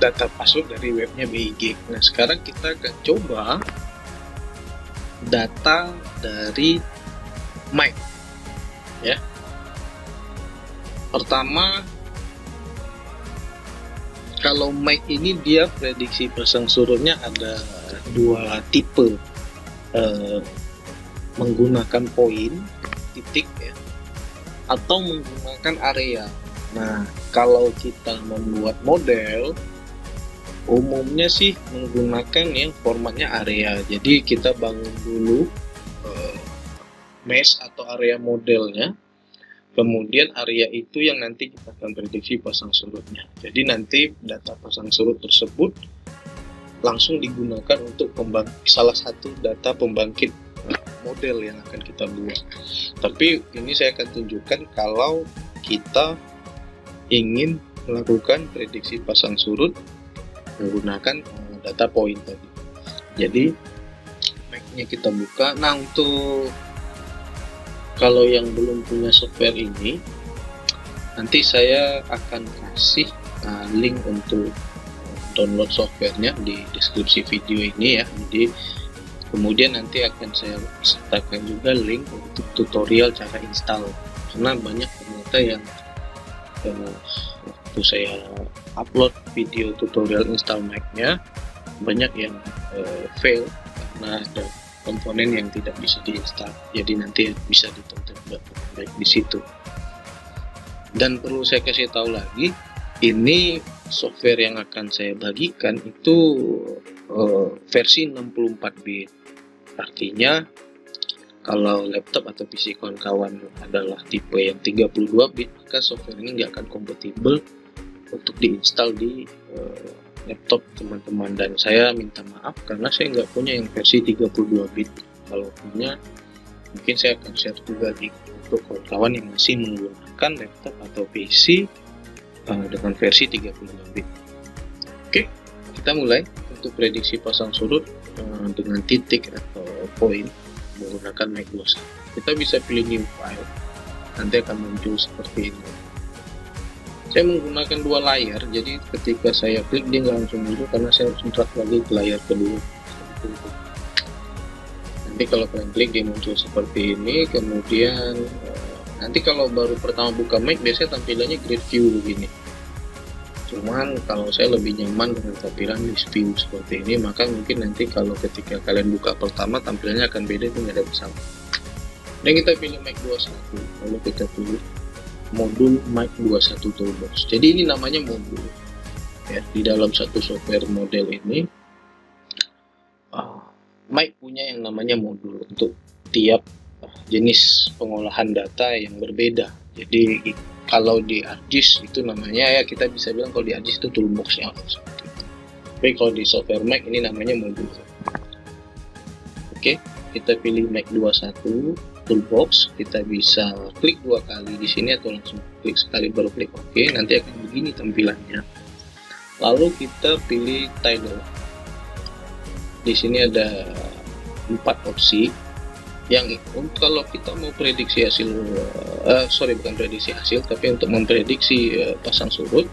data password dari webnya BIG. Nah, sekarang kita akan coba data dari Mike ya. Pertama, kalau Mike ini dia prediksi pasang surutnya ada dua tipe, menggunakan poin, titik ya, atau menggunakan area. Nah, kalau kita membuat model, umumnya sih menggunakan yang formatnya area. Jadi kita bangun dulu mesh atau area modelnya, kemudian area itu yang nanti kita akan prediksi pasang surutnya. Jadi nanti data pasang surut tersebut langsung digunakan untuk salah satu data pembangkit model yang akan kita buat. Tapi ini saya akan tunjukkan kalau kita ingin melakukan prediksi pasang surut menggunakan data point tadi. Jadi Mac-nya kita buka. Nah, untuk kalau yang belum punya software ini, nanti saya akan kasih link untuk download softwarenya di deskripsi video ini ya. Jadi kemudian nanti akan saya sertakan juga link untuk tutorial cara install, karena banyak ternyata yang waktu saya upload video tutorial install Mac-nya banyak yang fail karena ada komponen yang tidak bisa diinstal. Jadi nanti bisa ditonton baik di situ. Dan perlu saya kasih tahu lagi, ini software yang akan saya bagikan itu versi 64 bit. Artinya kalau laptop atau PC kawan-kawan adalah tipe yang 32 bit, maka software ini nggak akan kompatibel untuk diinstal di laptop teman-teman. Dan saya minta maaf karena saya nggak punya yang versi 32 bit. Kalau punya, mungkin saya akan share juga untuk kawan-kawan yang masih menggunakan laptop atau PC dengan versi 32 bit. Oke, kita mulai untuk prediksi pasang surut dengan titik atau poin menggunakan Mac 21. Kita bisa pilih new file, nanti akan muncul seperti ini. Saya menggunakan dua layar, jadi ketika saya klik dia nggak langsung muncul karena saya harus drag lagi ke layar kedua. Nanti kalau kalian klik dia muncul seperti ini. Kemudian nanti kalau baru pertama buka Mac biasanya tampilannya grid view begini. Cuman kalau saya lebih nyaman dengan tampilan list view seperti ini, maka mungkin nanti kalau ketika kalian buka pertama tampilannya akan beda, itu nggak ada masalah. Dan kita pilih Mac 21, lalu kita pilih modul Mac 21 Toolbox. Jadi ini namanya modul ya. Di dalam satu software model ini Mac punya yang namanya modul untuk tiap jenis pengolahan data yang berbeda. Jadi kalau di ArcGIS itu namanya, ya kita bisa bilang kalau di ArcGIS itu toolbox-nya seperti itu. Tapi kalau di software Mac ini namanya modul. Oke, kita pilih Mac 21 Toolbox, kita bisa klik dua kali di sini atau langsung klik sekali baru klik OK. Nanti akan begini tampilannya. Lalu kita pilih title. Di sini ada 4 opsi. Yang kalau kita mau prediksi hasil, bukan prediksi hasil, tapi untuk memprediksi pasang surut,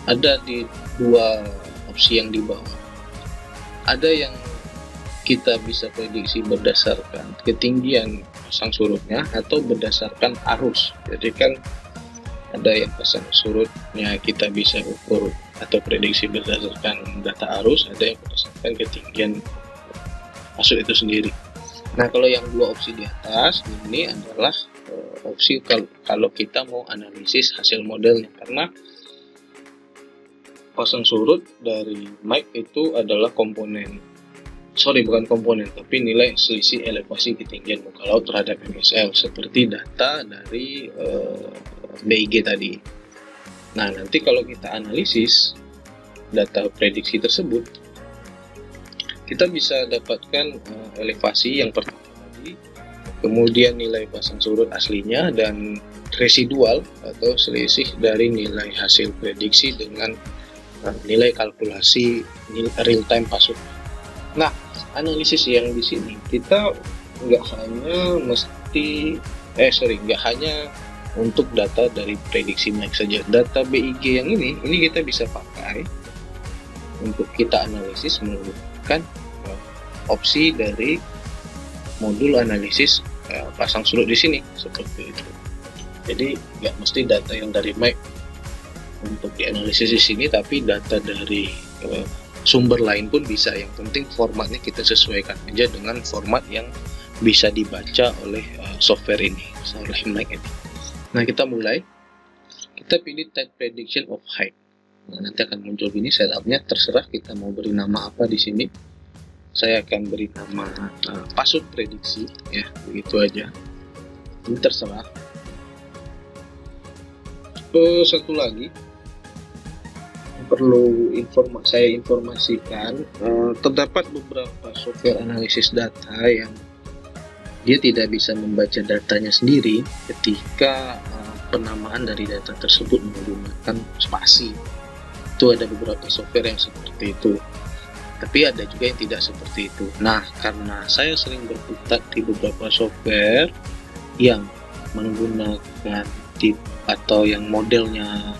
ada di dua opsi yang di bawah. Ada yang kita bisa prediksi berdasarkan ketinggian pasang surutnya atau berdasarkan arus. Jadi kan ada yang pasang surutnya kita bisa ukur atau prediksi berdasarkan data arus, ada yang berdasarkan ketinggian pasang itu sendiri. Nah, kalau yang dua opsi di atas ini adalah opsi kalau kita mau analisis hasil modelnya, karena pasang surut dari Mac itu adalah komponen bukan komponen, tapi nilai selisih elevasi ketinggian muka laut terhadap MSL seperti data dari BIG tadi. Nah, nanti kalau kita analisis data prediksi tersebut, kita bisa dapatkan elevasi yang pertama tadi, kemudian nilai pasang surut aslinya, dan residual atau selisih dari nilai hasil prediksi dengan nilai kalkulasi real time pasut. Nah, analisis yang di sini kita nggak hanya untuk data dari prediksi naik saja. Data BIG yang ini kita bisa pakai untuk kita analisis menggunakan opsi dari modul analisis pasang surut di sini seperti itu. Jadi nggak mesti data yang dari Mike untuk dianalisis di sini, tapi data dari sumber lain pun bisa. Yang penting formatnya kita sesuaikan aja dengan format yang bisa dibaca oleh software ini, oleh Mike ini. Nah, kita mulai. Kita pilih type prediction of height. Nah, nanti akan muncul ini setupnya, terserah kita mau beri nama apa di sini. Saya akan beri nama pasut prediksi, ya, begitu aja. Ini terserah. Satu lagi perlu saya informasikan, terdapat beberapa software analisis data yang dia tidak bisa membaca datanya sendiri ketika penamaan dari data tersebut menggunakan spasi. Itu ada beberapa software yang seperti itu, tapi ada juga yang tidak seperti itu. Nah, karena saya sering berkutat di beberapa software yang menggunakan tipe atau yang modelnya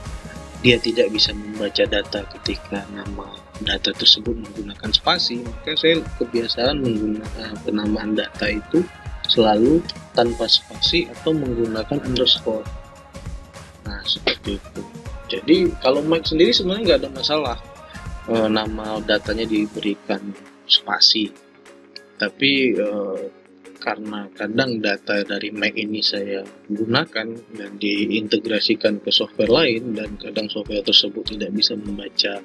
dia tidak bisa membaca data ketika nama data tersebut menggunakan spasi, maka saya kebiasaan menggunakan penamaan data itu selalu tanpa spasi atau menggunakan underscore. Nah, seperti itu. Jadi kalau Mike sendiri sebenarnya nggak ada masalah nama datanya diberikan spasi, tapi karena kadang data dari Mac ini saya gunakan dan diintegrasikan ke software lain, dan kadang software tersebut tidak bisa membaca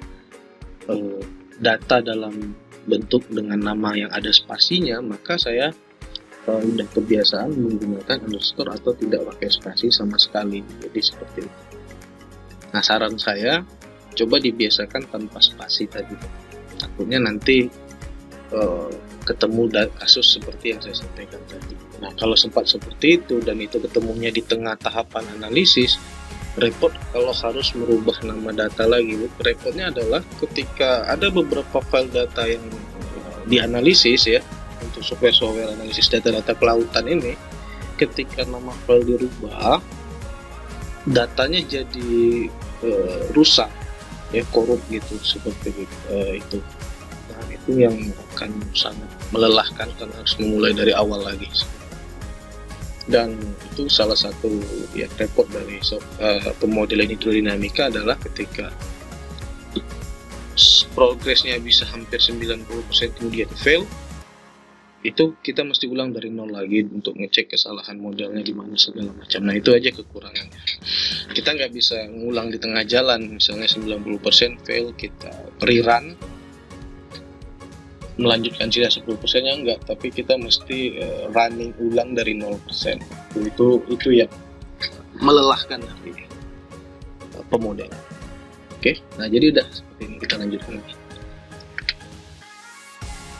data dalam bentuk dengan nama yang ada spasinya, maka saya udah kebiasaan menggunakan underscore atau tidak pakai spasi sama sekali. Jadi seperti itu. Nah, saran saya coba dibiasakan tanpa spasi tadi. Takutnya nanti ketemu kasus seperti yang saya sampaikan tadi. Nah, kalau sempat seperti itu dan itu ketemunya di tengah tahapan analisis, repot kalau harus merubah nama data lagi. Repotnya adalah ketika ada beberapa file data yang dianalisis, ya, untuk software analisis data-data kelautan ini, ketika nama file dirubah, datanya jadi rusak, ya, korup gitu, seperti itu. Nah, itu yang akan sangat melelahkan karena harus memulai dari awal lagi. Dan itu salah satu ya repot dari pemodelan hidrodinamika adalah ketika progresnya bisa hampir 90% kemudian fail, itu kita mesti ulang dari nol lagi untuk ngecek kesalahan modelnya di mana segala macam. Nah, itu aja kekurangannya. Kita nggak bisa ngulang di tengah jalan, misalnya 90% fail, kita rerun melanjutkan sisa 10% nya enggak, tapi kita mesti running ulang dari 0%. Itu yang melelahkan dari pemodelan. Oke, nah jadi udah seperti ini, kita lanjutkan lagi.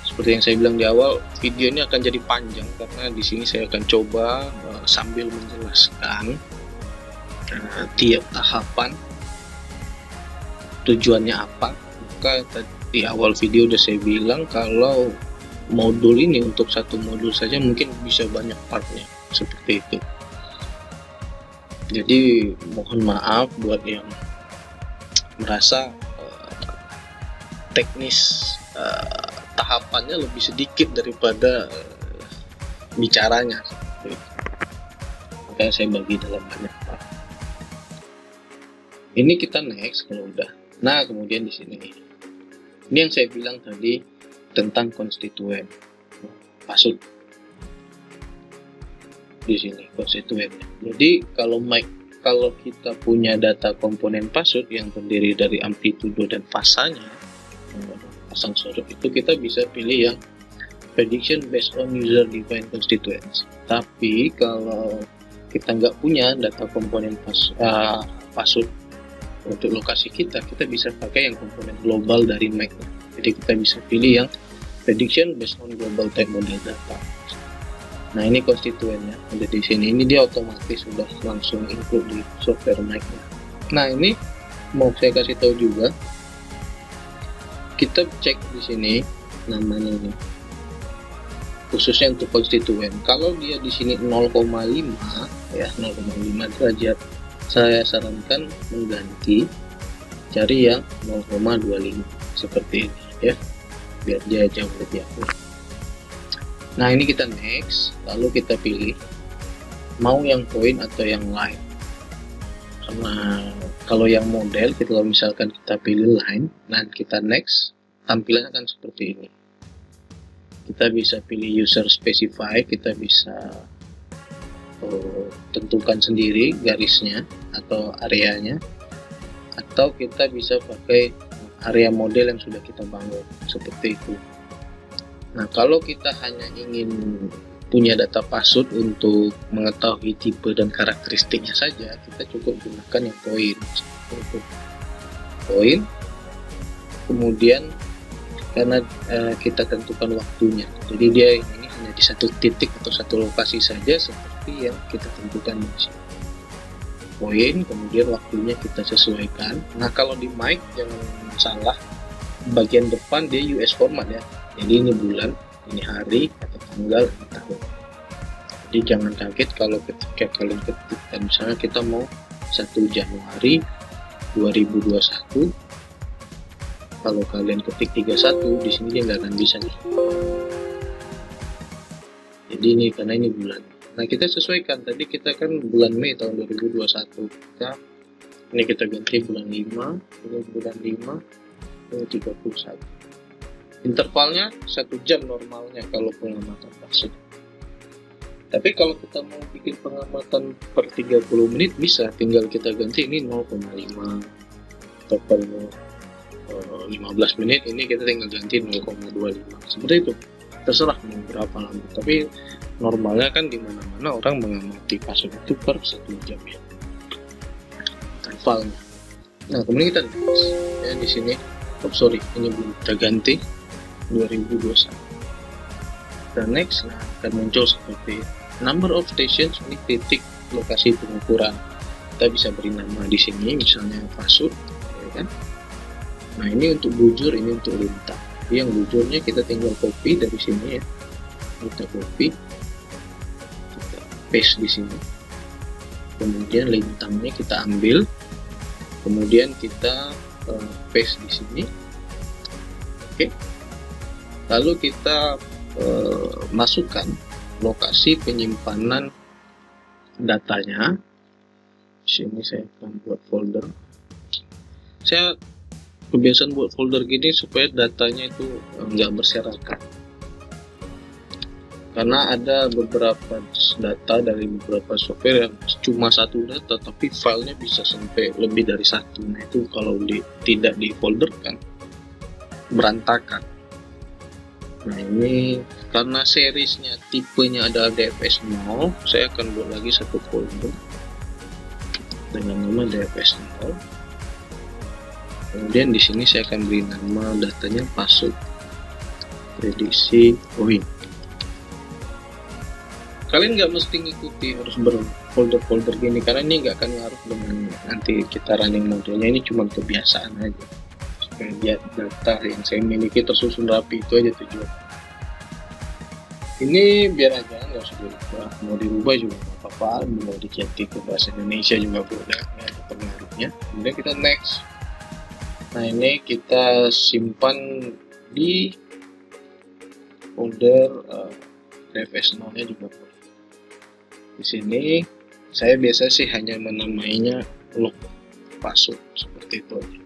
Seperti yang saya bilang di awal, video ini akan jadi panjang karena di sini saya akan coba sambil menjelaskan tiap tahapan tujuannya apa. Maka di awal video udah saya bilang kalau modul ini untuk satu modul saja mungkin bisa banyak partnya seperti itu. Jadi mohon maaf buat yang merasa teknis tahapannya lebih sedikit daripada bicaranya. Makanya saya bagi dalam banyak part. Ini kita next kalau udah. Nah, kemudian di sini ini yang saya bilang tadi tentang konstituen pasut. Di sini konstituennya. Jadi kalau kita punya data komponen pasut yang terdiri dari amplitudo dan fasanya, pasang surut, itu kita bisa pilih yang prediction based on user defined constituents. Tapi kalau kita nggak punya data komponen password untuk lokasi kita bisa pakai yang komponen global dari Mac. Jadi kita bisa pilih yang prediction based on global type model data. Nah, ini konstituennya ada di sini. Ini dia otomatis sudah langsung include di software Mac. Nah, ini mau saya kasih tahu juga. Kita cek di sini namanya ini. Khususnya untuk konstituen. Kalau dia di sini 0,5 ya, 0,5 derajat, saya sarankan mengganti cari yang 0,25 seperti ini ya, biar dia jauh lebih akurat. Nah, ini kita next, lalu kita pilih mau yang point atau yang line. Karena kalau yang model, kalau misalkan kita pilih line, nah kita next, tampilannya akan seperti ini. Kita bisa pilih user specify, kita bisa tentukan sendiri garisnya atau areanya, atau kita bisa pakai area model yang sudah kita bangun seperti itu. Nah, kalau kita hanya ingin punya data password untuk mengetahui tipe dan karakteristiknya saja, kita cukup gunakan yang point. Point, kemudian karena kita tentukan waktunya, jadi dia ini hanya di satu titik atau satu lokasi saja seperti yang kita tentukan di sini. Point, kemudian waktunya kita sesuaikan. Nah, kalau di mic jangan salah, bagian depan dia US format ya. Jadi ini bulan, ini hari, atau tanggal, ini tahun. Jadi jangan kaget kalau ketika kalian ketik, misalnya kita mau 1 Januari 2021, kalau kalian ketik 31, di sini dia nggak akan bisa nih. Jadi ini karena ini bulan. Nah, kita sesuaikan. Tadi kita kan bulan Mei tahun 2021. Ini kita ganti bulan 5, ini bulan 5, ini 31. Intervalnya 1 jam normalnya kalau pengamatan password. Tapi kalau kita mau bikin pengamatan per 30 menit bisa, tinggal kita ganti ini 0,5 atau per 15 menit ini kita tinggal ganti 0,25 seperti itu. Terserah mau berapa lama. Tapi normalnya kan di mana-mana orang mengamati password itu per 1 jam ya. Intervalnya. Nah, kemudian kita next. Ya, di sini ini belum kita ganti 2021. Dan next, nah, akan muncul seperti number of stations, ini titik lokasi pengukuran. Kita bisa beri nama di sini, misalnya password, ya kan? Nah, ini untuk bujur, ini untuk lintang. Jadi yang bujurnya kita tinggal copy dari sini ya. Kita copy, kita paste di sini. Kemudian lintangnya kita ambil, kemudian kita paste di sini. Oke. Lalu kita masukkan lokasi penyimpanan datanya. Sini saya akan buat folder. Saya kebiasaan buat folder gini supaya datanya itu nggak berserakan. Karena ada beberapa data dari beberapa software yang cuma satu data, tapi filenya bisa sampai lebih dari satu. Nah, itu kalau tidak di folder kan berantakan. Nah, ini karena seriesnya tipenya adalah DFS 0, saya akan buat lagi satu folder dengan nama DFS 0. Kemudian di sini saya akan beri nama datanya password prediksi point. Kalian nggak mesti ngikuti harus berfolder-folder gini, karena ini nggak akan ngaruh dengan nanti kita running modelnya. Ini cuma kebiasaan aja supaya lihat data yang saya miliki tersusun rapi, itu aja tujuan. Ini biar aja, nggak usah dirubah. Mau dirubah juga nggak apa-apa, mau dicetak ke bahasa Indonesia juga boleh, nggak ada pengaruhnya. Kemudian kita next. Nah, ini kita simpan di folder DFS 0-nya juga boleh. Di sini saya biasa sih hanya menamainya log password seperti itu aja.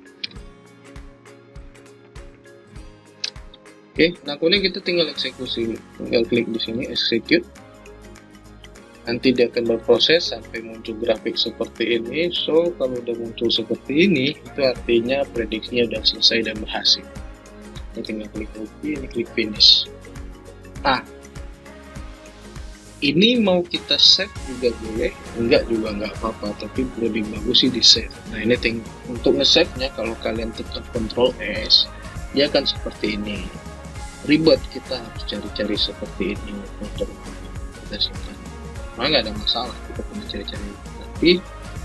Oke, nah kemudian kita tinggal eksekusi, tinggal klik di sini execute. Nanti dia akan berproses sampai muncul grafik seperti ini. So, kalau udah muncul seperti ini, itu artinya prediksinya udah selesai dan berhasil. Ini tinggal klik OK, ini klik finish. Nah, ini mau kita save juga boleh, enggak juga nggak apa-apa, tapi lebih bagus sih di save. Nah ini untuk nge-save-nya, kalau kalian tekan Ctrl S, dia akan seperti ini. Ribet, kita harus cari-cari seperti ini untuk kita simpan. Nah nggak ada masalah, kita punya cari-cari. Tapi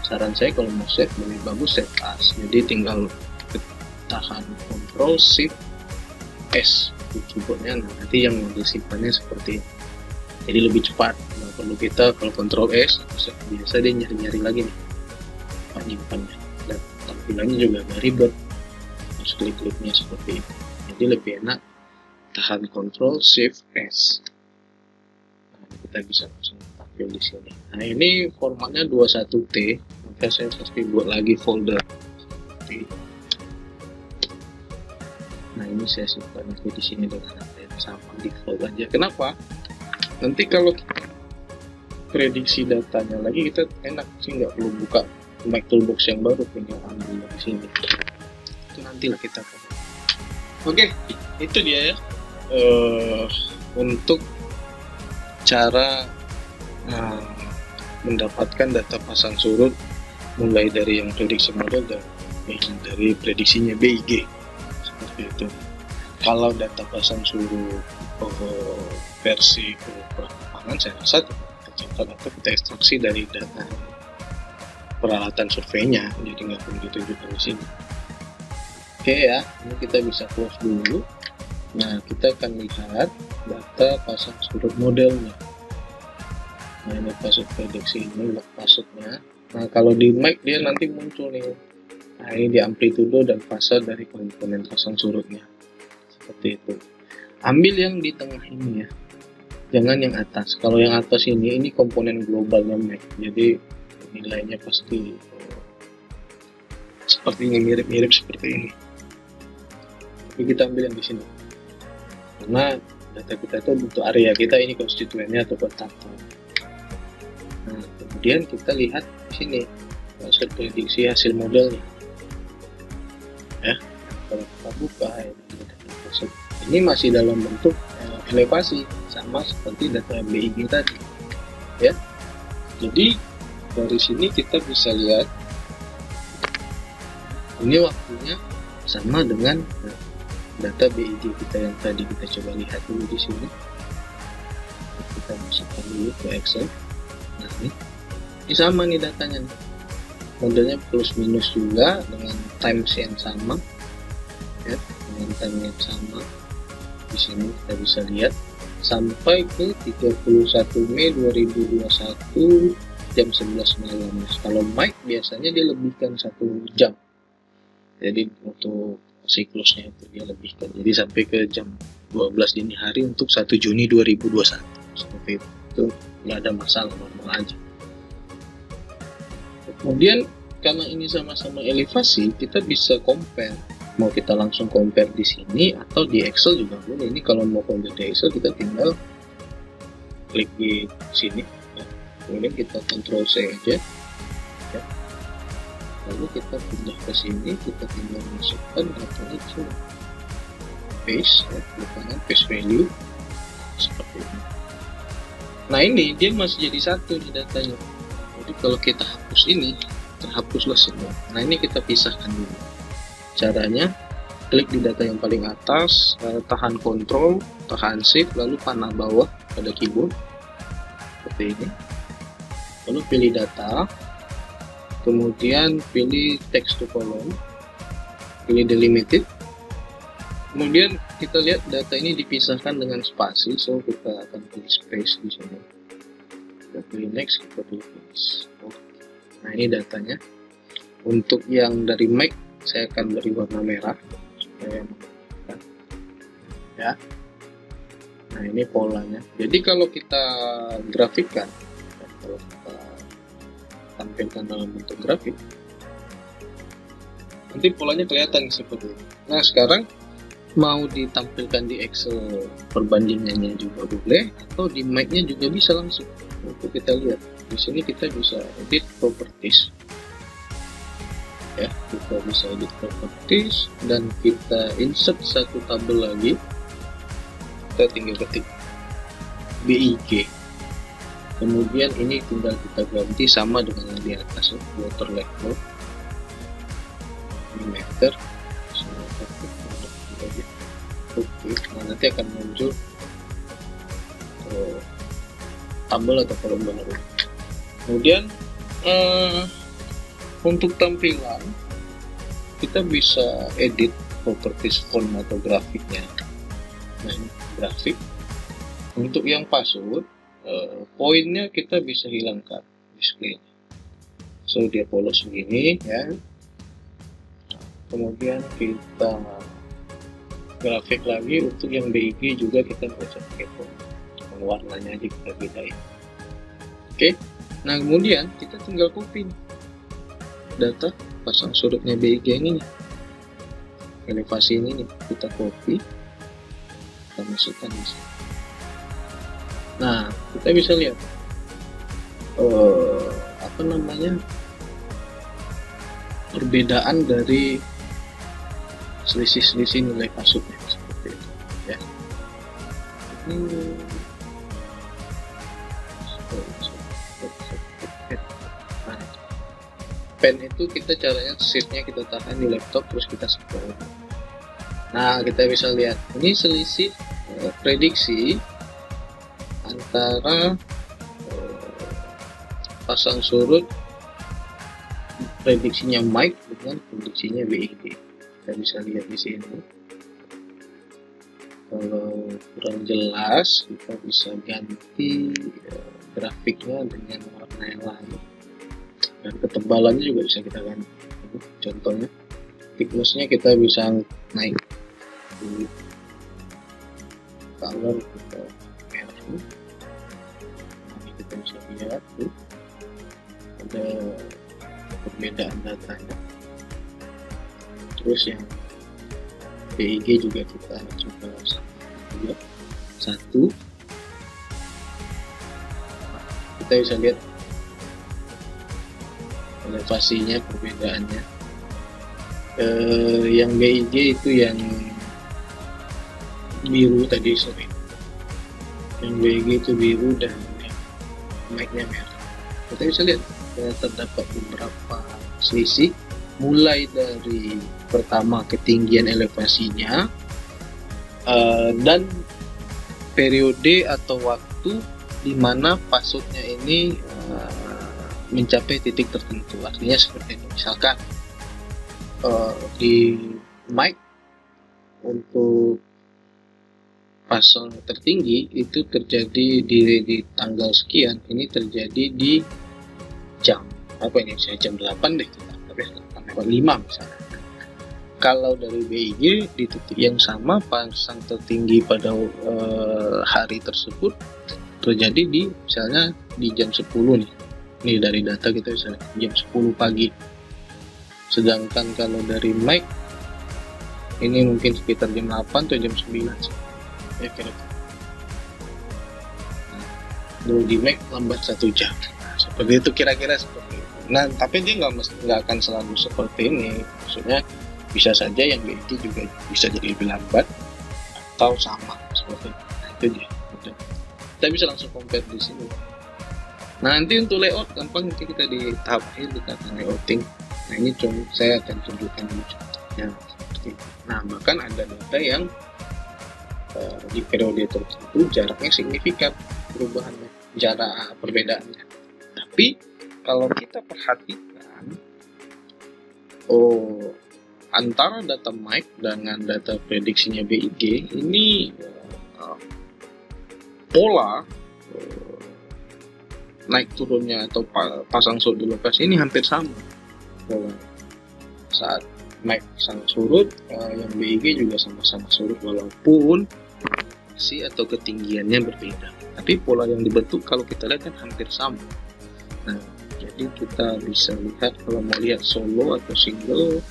saran saya kalau mau save, lebih bagus save as. Jadi tinggal tahan Ctrl Shift S di keyboardnya, nanti yang mau disimpannya seperti ini. Jadi lebih cepat, nggak perlu kita kalau Ctrl S biasa dia nyari-nyari lagi nih penyimpannya, dan tampilannya juga nggak ribet, harus klik-kliknya seperti ini. Jadi lebih enak tahan Ctrl Shift S. Nah, kita bisa langsung tampil di sini. Nah ini formatnya 21T, maka saya pasti buat lagi folder seperti ini. Nah ini saya simpan di sini dengan apa yang sama, default aja. Kenapa? Nanti kalau prediksi datanya lagi, kita enak sih, nggak perlu buka Mic Toolbox yang baru, tinggal ambil dari sini. Itu nantilah kita pakai. Oke, itu dia ya untuk cara mendapatkan data pasang surut, mulai dari yang prediksi model dan dari prediksinya BIG seperti itu. Kalau data pasang surut versi lapangan, saya rasa tercatat atau kita ekstraksi dari data peralatan surveinya, jadi nggak perlu ditunjukkan di sini. Oke ya, ini kita bisa close dulu. Nah kita akan lihat data pasang surut modelnya. Nah ini pasut prediksi, ini pasutnya. Nah kalau di mic dia nanti muncul nih. Nah ini di amplitudo dan fase dari komponen pasang surutnya, seperti itu. Ambil yang di tengah ini ya, jangan yang atas. Kalau yang atas ini komponen globalnya Mac, jadi nilainya pasti sepertinya mirip-mirip seperti ini. Tapi kita ambil yang di sini, karena data kita itu untuk area kita ini konstituennya atau kotaknya. Nah kemudian kita lihat di sini hasil prediksi hasil modelnya ya. Kalau kita buka ini masih dalam bentuk elevasi, sama seperti data BIG tadi ya. Jadi dari sini kita bisa lihat ini waktunya sama dengan data BIG kita yang tadi. Kita coba lihat dulu di sini, kita masukkan dulu ke Excel. Nah ini sama nih datanya nih. Modelnya plus minus juga dengan times yang sama ya, dengan time yang sama. Di sini kita bisa lihat sampai ke 31 Mei 2021 jam 11 malam. Kalau mic biasanya dia lebihkan 1 jam, jadi untuk siklusnya itu dia lebihkan, jadi sampai ke jam 12 dini hari untuk 1 Juni 2021 seperti itu nggak ada masalah, normal aja. Kemudian karena ini sama-sama elevasi, kita bisa compare. Mau kita langsung compare di sini atau di Excel juga boleh. Ini kalau mau compare di Excel, kita tinggal klik di sini ya. Kemudian kita Ctrl C aja ya. Lalu kita pindah ke sini, kita tinggal masukkan datanya ke paste ya, di kanan paste value seperti ini. Nah ini dia masih jadi satu nih datanya. Jadi kalau kita hapus ini, terhapuslah semua. Nah ini kita pisahkan dulu. Caranya, klik di data yang paling atas, tahan Ctrl, tahan Shift, lalu panah bawah pada keyboard seperti ini. Lalu pilih data, kemudian pilih text to column, pilih delimited. Kemudian kita lihat data ini dipisahkan dengan spasi, so kita akan pilih space di sini. Kita pilih next, kita pilih finish. Nah ini datanya. Untuk yang dari Mac, saya akan beri warna merah supaya memudahkan ya. Nah ini polanya. Jadi kalau kita grafikkan, kalau kita tampilkan dalam bentuk grafik, nanti polanya kelihatan seperti ini. Nah sekarang mau ditampilkan di Excel perbandingannya juga boleh, atau di Mac-nya juga bisa langsung. Untuk kita lihat di sini, kita bisa edit properties ya, kita bisa edit properties dan kita insert satu tabel lagi. Kita tinggal ketik BIG. Kemudian ini tinggal kita ganti sama dengan yang di atas, water level meter. Oke, nah nanti akan muncul tabel atau kolom baru. Kemudian untuk tampilan kita bisa edit properties font atau grafiknya. Nah ini grafik. Untuk yang password, poinnya kita bisa hilangkan display. So dia polos begini ya. Kemudian kita grafik lagi. Untuk yang BIG juga kita bisa pakai font, warnanya aja kita bedain. Oke, nah kemudian kita tinggal copy data pasang surutnya BIG ini nih. Elevasi ini nih, kita copy, kita masukkan di sini. Nah, kita bisa lihat perbedaan dari selisih-selisih nilai passwordnya seperti itu ya. Nah, pen itu kita caranya sheetnya kita tahan di laptop terus kita scroll. Nah, kita bisa lihat ini selisih prediksi antara pasang surut prediksinya Mike dengan prediksinya BIG. Kita bisa lihat di sini. Kalau kurang jelas, kita bisa ganti grafiknya dengan warna yang lain. Dan ketebalannya juga bisa kita ganti. Contohnya, thickness-nya kita bisa naik. Color kita merah. Ini kita bisa lihat tuh ada perbedaan datanya. Terus yang BIG juga kita coba satu. Kita bisa lihat elevasinya, perbedaannya. Yang BIG itu yang biru tadi, yang BIG itu biru dan mic-nya merah. Kita bisa lihat terdapat beberapa selisih, mulai dari pertama ketinggian elevasinya dan periode atau waktu di mana passwordnya ini mencapai titik tertentu. Artinya seperti ini, misalkan di mic untuk pasang tertinggi itu terjadi di tanggal sekian, ini terjadi di jam jam 8 deh kita, tapi 8:05 misalnya. Kalau dari BIG di titik yang sama pasang tertinggi pada hari tersebut terjadi di misalnya di jam 10 nih. Ini dari data kita bisa jam 10 pagi. Sedangkan kalau dari mic ini mungkin sekitar jam 8 atau jam 9 ya kira-kira. Dulu di mic lambat 1 jam. Nah, seperti itu kira-kira seperti itu. Nah, tapi dia nggak akan selalu seperti ini. Maksudnya bisa saja yang BIG juga bisa jadi lebih lambat atau sama seperti itu. Nah, itu dia. Kita bisa langsung compare di sini. Nah, nanti untuk layout gampang, nanti kita di tahap akhir kita akan layouting. Nah, ini saya akan tunjukkan contohnya seperti itu. Nah, bahkan ada data yang di periode tertentu jaraknya signifikan perubahannya, jarak perbedaannya. Tapi kalau kita perhatikan, antara data mic dengan data prediksinya BIG ini pola naik turunnya atau pasang surut di lokasi ini hampir sama. Saat mic pasang surut, yang BIG juga sama-sama surut walaupun si atau ketinggiannya berbeda. Tapi pola yang dibentuk kalau kita lihat kan hampir sama. Nah, jadi kita bisa lihat kalau mau lihat solo atau single,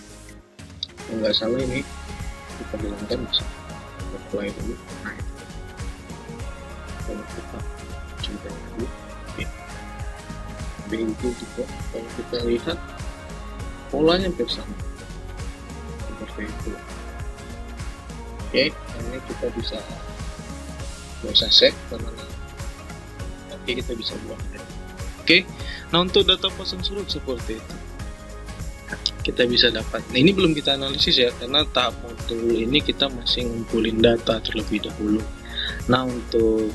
kalau nggak salah ini kita bilangkan bisa apply dulu. Nah, kalau kita coba dulu BIG juga, kalau kita lihat polanya hampir sama seperti itu. Oke, ini kita bisa set karena Oke, kita bisa buat. Oke, nah untuk data pasang surut seperti itu kita bisa dapat. Nah, ini belum kita analisis ya, karena tahap modul ini kita masih ngumpulin data terlebih dahulu. Nah, untuk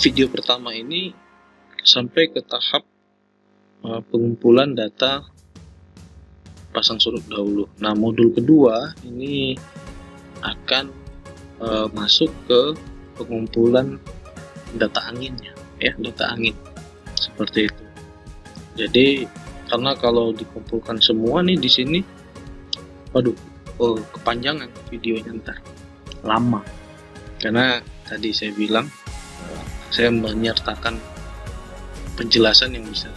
video pertama ini sampai ke tahap pengumpulan data pasang surut dahulu. Nah, modul kedua ini akan masuk ke pengumpulan data anginnya, ya, data angin seperti itu. Jadi karena kalau dikumpulkan semua nih di sini, waduh, kepanjangan videonya ntar, lama. Karena tadi saya bilang saya menyertakan penjelasan yang bisa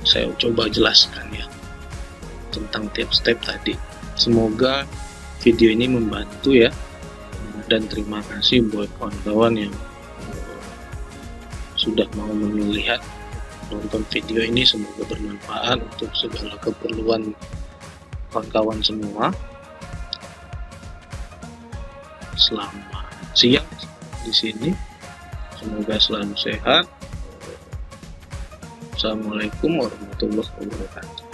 saya coba jelaskan ya tentang tiap step tadi. Semoga video ini membantu ya, dan terima kasih buat kawan-kawan yang sudah mau melihat nonton video ini. Semoga bermanfaat untuk segala keperluan kawan-kawan semua. Selamat siang di sini, semoga selalu sehat. Assalamualaikum warahmatullahi wabarakatuh.